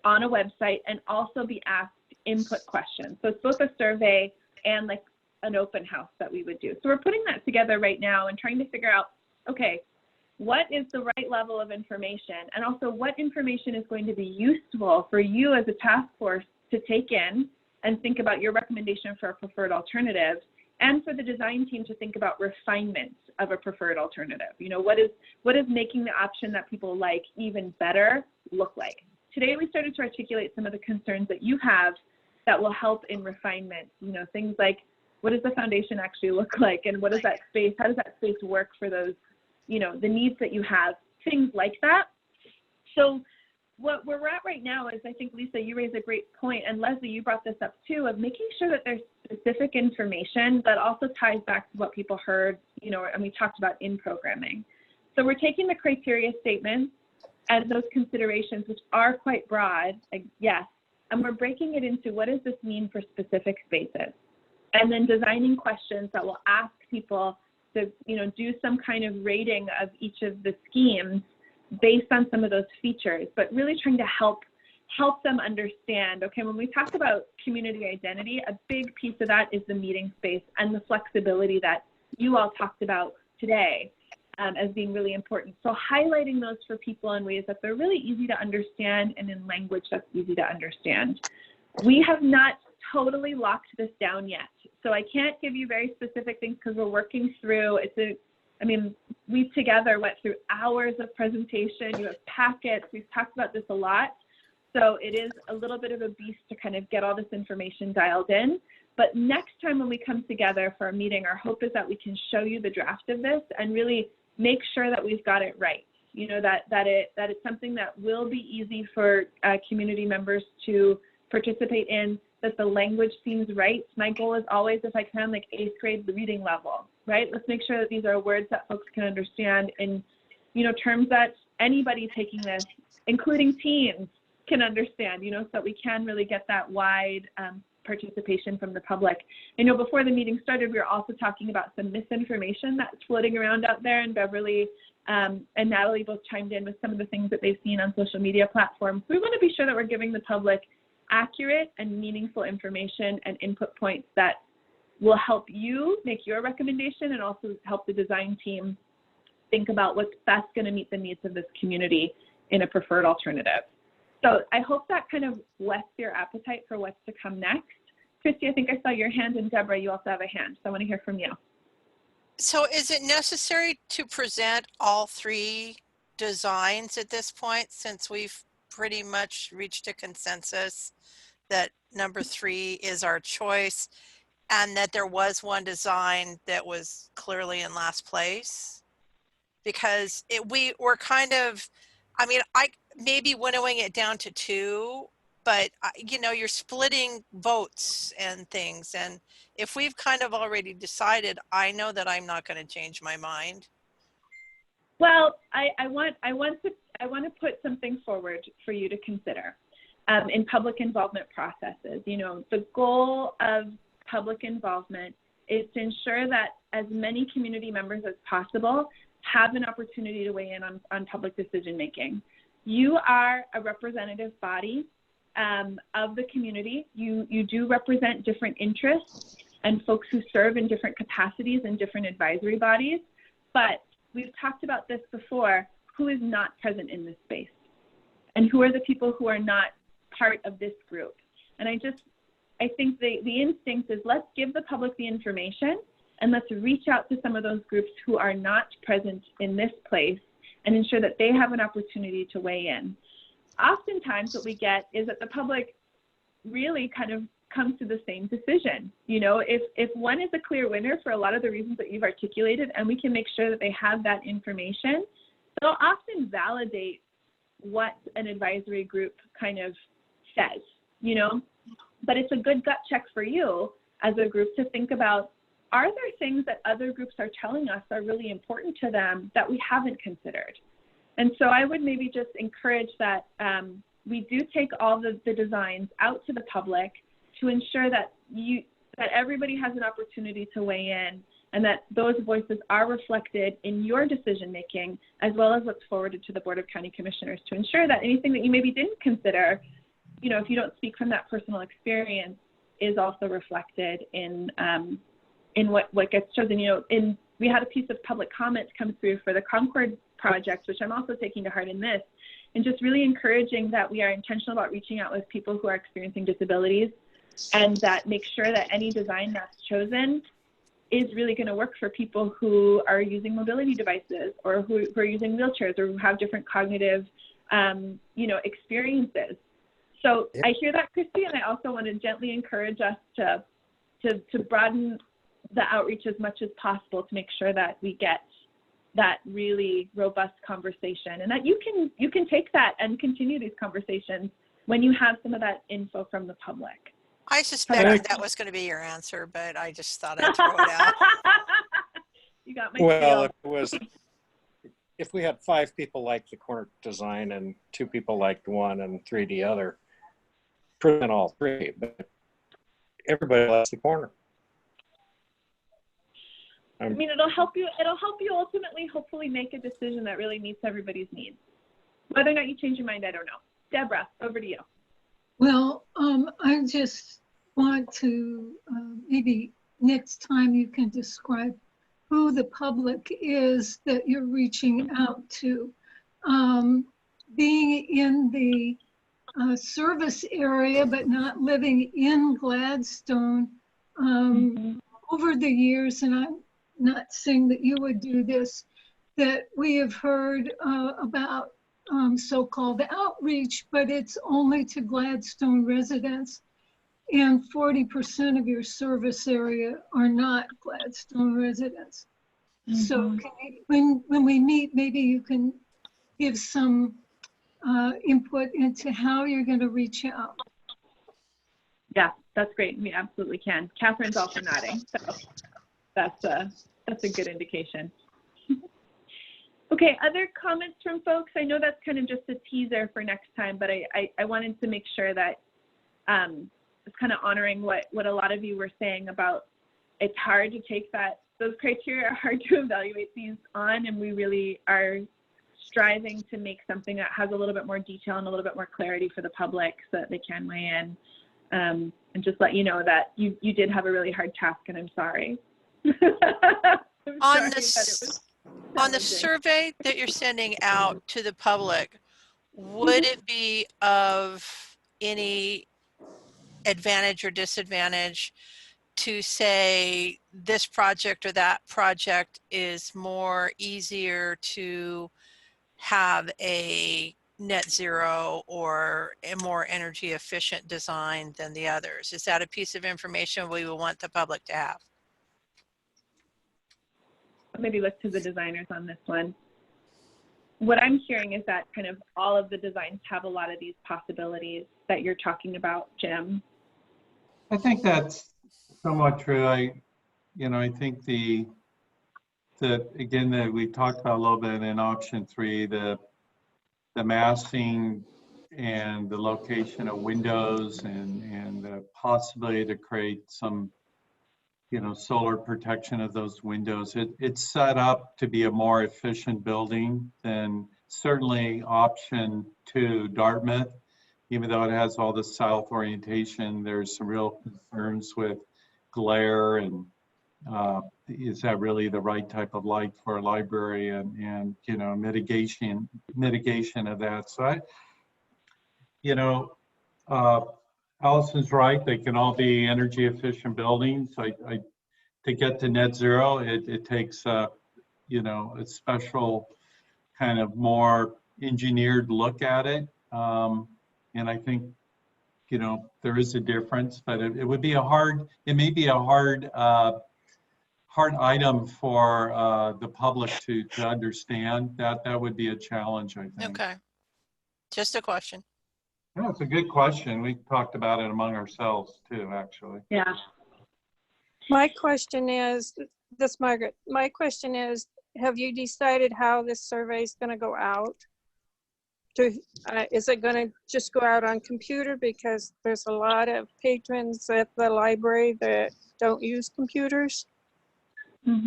on a website and also be asked input questions. So it's both a survey and like an open house that we would do. So we're putting that together right now and trying to figure out, okay, what is the right level of information, and also what information is going to be useful for you as a task force to take in and think about your recommendation for a preferred alternative, and for the design team to think about refinement of a preferred alternative. You know, what is making the option that people like even better look like? Today we started to articulate some of the concerns that you have that will help in refinement. You know, things like, what does the foundation actually look like, and what is that space? How does that space work for those, you know, the needs that you have, things like that. So what we're at right now is, I think, Lisa, you raised a great point, and Leslie, you brought this up too, of making sure that there's specific information that also ties back to what people heard, you know, and we talked about in programming. So we're taking the criteria statements and those considerations, which are quite broad, yes, and we're breaking it into what does this mean for specific spaces, and then designing questions that will ask people to, you know, do some kind of rating of each of the schemes based on some of those features, but really trying to help them understand, okay, when we talk about community identity, a big piece of that is the meeting space and the flexibility that you all talked about today as being really important. So highlighting those for people in ways that they're really easy to understand and in language that's easy to understand. We have not totally locked this down yet. So I can't give you very specific things because we're working through, I mean, we together went through hours of presentation, you have packets, we've talked about this a lot. So it is a little bit of a beast to kind of get all this information dialed in. But next time when we come together for a meeting, our hope is that we can show you the draft of this and really make sure that we've got it right. You know, that it's something that will be easy for community members to participate in, that the language seems right. My goal is always, if I can, like 8th grade reading level, right? Let's make sure that these are words that folks can understand in, you know, terms that anybody taking this, including teens, can understand, you know, so that we can really get that wide participation from the public. I know before the meeting started, we were also talking about some misinformation that's floating around out there, and Beverly and Natalie both chimed in with some of the things that they've seen on social media platforms. We want to be sure that we're giving the public accurate and meaningful information and input points that will help you make your recommendation and also help the design team think about what's best going to meet the needs of this community in a preferred alternative. So I hope that kind of whets your appetite for what's to come next. Christy, I think I saw your hand, and Deborah, you also have a hand, so I want to hear from you. So is it necessary to present all 3 designs at this point, since we've pretty much reached a consensus that number 3 is our choice, and that there was one design that was clearly in last place? Because we were kind of, I mean, I maybe winnowing it down to 2, but you know, you're splitting votes and things. And if we've kind of already decided, I know that I'm not going to change my mind. Well, I want to put something forward for you to consider in public involvement processes. You know, the goal of public involvement is to ensure that as many community members as possible have an opportunity to weigh in on public decision making. You are a representative body of the community. You do represent different interests and folks who serve in different capacities in different advisory bodies, but we've talked about this before, who is not present in this space and who are the people who are not part of this group. And I think the instinct is, let's give the public the information and let's reach out to some of those groups who are not present in this place and ensure that they have an opportunity to weigh in. Oftentimes what we get is that the public really kind of comes to the same decision. You know, if one is a clear winner for a lot of the reasons that you've articulated, and we can make sure that they have that information, they'll often validate what an advisory group kind of says, you know. But it's a good gut check for you as a group to think about, are there things that other groups are telling us are really important to them that we haven't considered? And so I would maybe just encourage that we do take all the designs out to the public to ensure that everybody has an opportunity to weigh in, and that those voices are reflected in your decision making, as well as what's forwarded to the Board of County Commissioners, to ensure that anything that you maybe didn't consider, if you don't speak from that personal experience, is also reflected in what gets chosen. We had a piece of public comment come through for the Concord project, which I'm also taking to heart in this, and just really encouraging that we are intentional about reaching out with people who are experiencing disabilities, and that make sure that any design that's chosen is really going to work for people who are using mobility devices, or who are using wheelchairs, or who have different cognitive, experiences. So I hear that, Christy, and I also want to gently encourage us to broaden the outreach as much as possible to make sure that we get that really robust conversation, and that you can take that and continue these conversations when you have some of that info from the public. I suspected that was going to be your answer, but I just thought I'd throw it out. You got my Well, feel. if we had 5 people like the corner design and 2 people liked one and 3 the other, present all 3, but everybody likes the corner. I mean, it'll help you ultimately, hopefully, make a decision that really meets everybody's needs. Whether or not you change your mind, I don't know. Deborah, over to you. Well, I just want to, maybe next time you can describe who the public is that you're reaching out to. Being in the service area, but not living in Gladstone, over the years, and I'm not saying that you would do this, that we have heard about so-called outreach, but it's only to Gladstone residents, and 40% of your service area are not Gladstone residents. So when we meet, maybe you can give some input into how you're going to reach out. Yeah, that's great. We absolutely can. Catherine's also nodding, so that's a good indication. Okay, other comments from folks? I know that's kind of just a teaser for next time, but I wanted to make sure that it's kind of honoring what a lot of you were saying about it's hard to take those criteria are hard to evaluate these on, and we really are striving to make something that has a little bit more detail and a little bit more clarity for the public so that they can weigh in, and just let you know that you did have a really hard task, and I'm sorry. On the survey that you're sending out to the public, would it be of any advantage or disadvantage to say this project or that project is more easier to have a net zero or a more energy efficient design than the others? Is that a piece of information we would want the public to have? Maybe look to the designers on this one. What I'm hearing is that kind of all of the designs have a lot of these possibilities that you're talking about, Jim. I think that's somewhat true. I think again, that we talked about a little bit in option 3, the massing and the location of windows and the possibility to create some solar protection of those windows. It's set up to be a more efficient building than certainly option 2, Dartmouth. Even though it has all the south orientation, there's some real concerns with glare and is that really the right type of light for a library, and mitigation of that. So Allison's right, they can all be energy efficient buildings. To get to net zero, it takes a special kind of more engineered look at it. And I think, there is a difference, but it may be a hard item for the public to understand. That would be a challenge, I think. Okay, just a question. No, it's a good question. We talked about it among ourselves too, actually. Yeah. My question is, Margaret, my question is, have you decided how this survey is going to go out? Is it going to just go out on computer, because there's a lot of patrons at the library that don't use computers,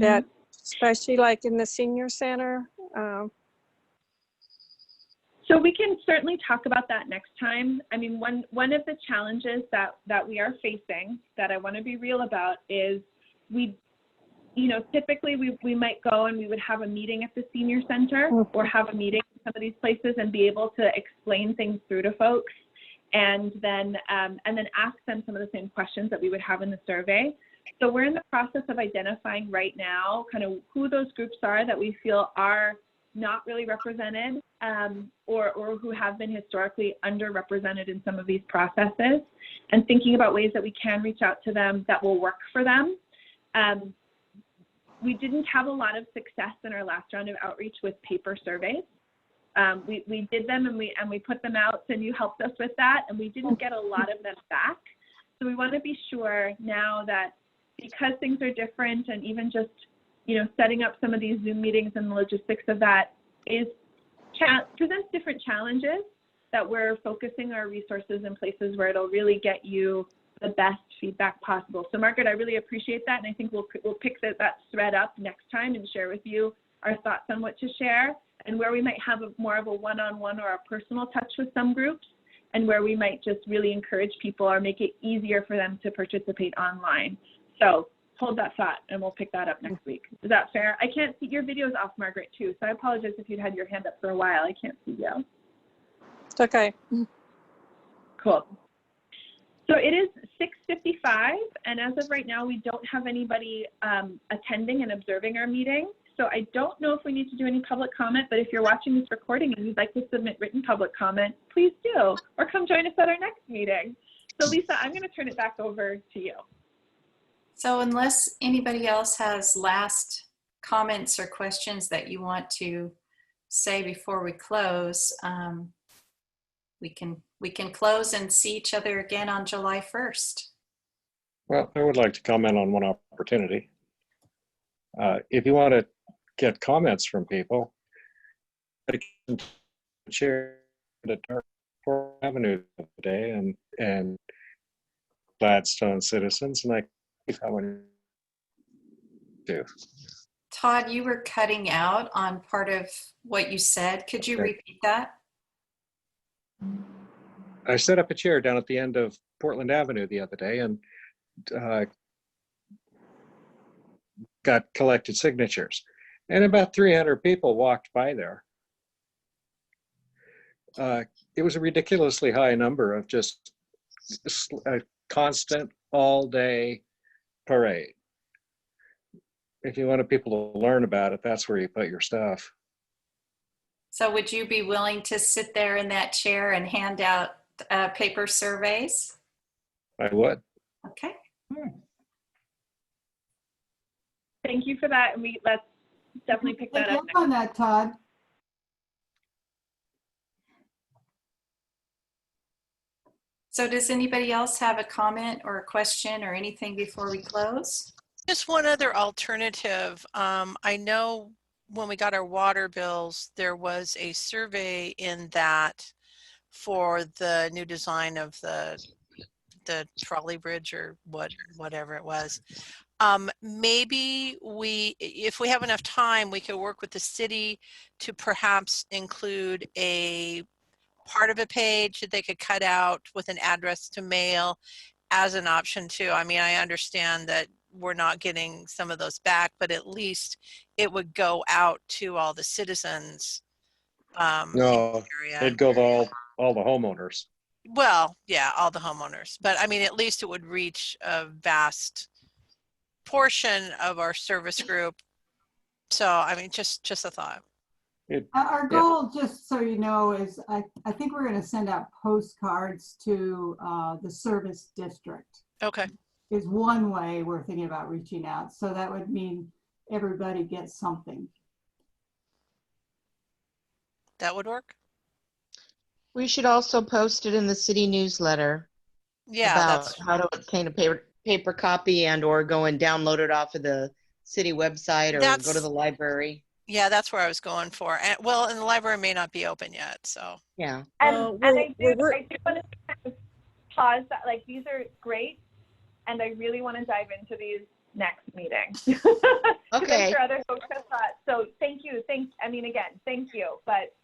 that especially like in the senior center? So we can certainly talk about that next time. I mean, one of the challenges that we are facing, that I want to be real about, is typically we might go and we would have a meeting at the senior center or have a meeting in some of these places and be able to explain things through to folks, and then ask them some of the same questions that we would have in the survey. So we're in the process of identifying right now kind of who those groups are that we feel are not really represented, or who have been historically underrepresented in some of these processes, and thinking about ways that we can reach out to them that will work for them. We didn't have a lot of success in our last round of outreach with paper surveys. We did them and we put them out, and you helped us with that, and we didn't get a lot of them back. So we want to be sure now that, because things are different, and even just setting up some of these Zoom meetings and the logistics of that presents different challenges, that we're focusing our resources in places where it'll really get you the best feedback possible. So Margaret, I really appreciate that, and I think we'll pick that thread up next time and share with you our thoughts on what to share, and where we might have more of a one-on-one or a personal touch with some groups, and where we might just really encourage people or make it easier for them to participate online. So hold that thought, and we'll pick that up next week. Is that fair? I can't see your videos off, Margaret, too, so I apologize if you'd had your hand up for a while. I can't see you. It's okay. Cool. So it is 6:55, and as of right now, we don't have anybody attending and observing our meeting. So I don't know if we need to do any public comment, but if you're watching this recording and you'd like to submit written public comment, please do, or come join us at our next meeting. So Lisa, I'm going to turn it back over to you. So unless anybody else has last comments or questions that you want to say before we close, we can close and see each other again on July 1st. Well, I would like to comment on one opportunity. If you want to get comments from people, I can share the Port Avenue today and Gladstone citizens, and I keep going to. Todd, you were cutting out on part of what you said. Could you repeat that? I set up a chair down at the end of Portland Avenue the other day and got collected signatures. And about 300 people walked by there. It was a ridiculously high number of just a constant all-day parade. If you wanted people to learn about it, that's where you put your stuff. So would you be willing to sit there in that chair and hand out paper surveys? I would. Okay. Thank you for that. And let's definitely pick that up. On that, Todd. So does anybody else have a comment or a question or anything before we close? Just one other alternative. I know when we got our water bills, there was a survey in that for the new design of the trolley bridge or whatever it was. Maybe if we have enough time, we could work with the city to perhaps include a part of a page that they could cut out with an address to mail as an option too. I mean, I understand that we're not getting some of those back, but at least it would go out to all the citizens. No, it'd go to all the homeowners. Well, yeah, all the homeowners, but I mean, at least it would reach a vast portion of our service group. So, I mean, just a thought. Our goal, just so you know, is I think we're going to send out postcards to the service district. Okay. Is one way we're thinking about reaching out. So that would mean everybody gets something. That would work. We should also post it in the city newsletter. Yeah, about how to obtain a paper copy and or go and download it off of the city website or go to the library. Yeah, that's where I was going for. And well, and the library may not be open yet, so. Yeah. And I do want to pause that. Like, these are great, and I really want to dive into these next meeting. Okay. I'm sure other folks have thought. So thank you. I mean, again, thank you. But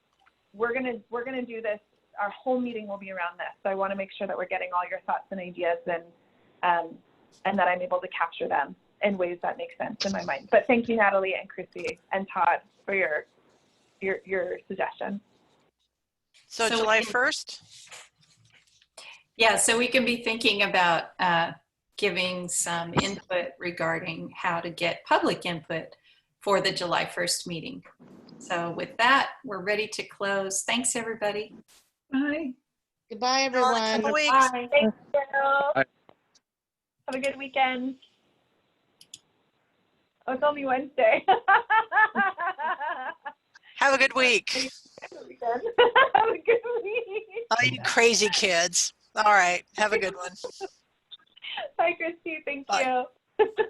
we're gonna do this. Our whole meeting will be around this. So I want to make sure that we're getting all your thoughts and ideas, and that I'm able to capture them in ways that make sense in my mind. But thank you, Natalie and Chrissy and Todd, for your suggestion. So July 1st? Yeah, so we can be thinking about giving some input regarding how to get public input for the July 1st meeting. So with that, we're ready to close. Thanks, everybody. Bye. Goodbye, everyone. Bye. Thank you. Bye. Have a good weekend. Oh, it's only Wednesday. Have a good week. Have a good week. Oh, you crazy kids. All right. Have a good one. Bye, Christy. Thank Bye. you.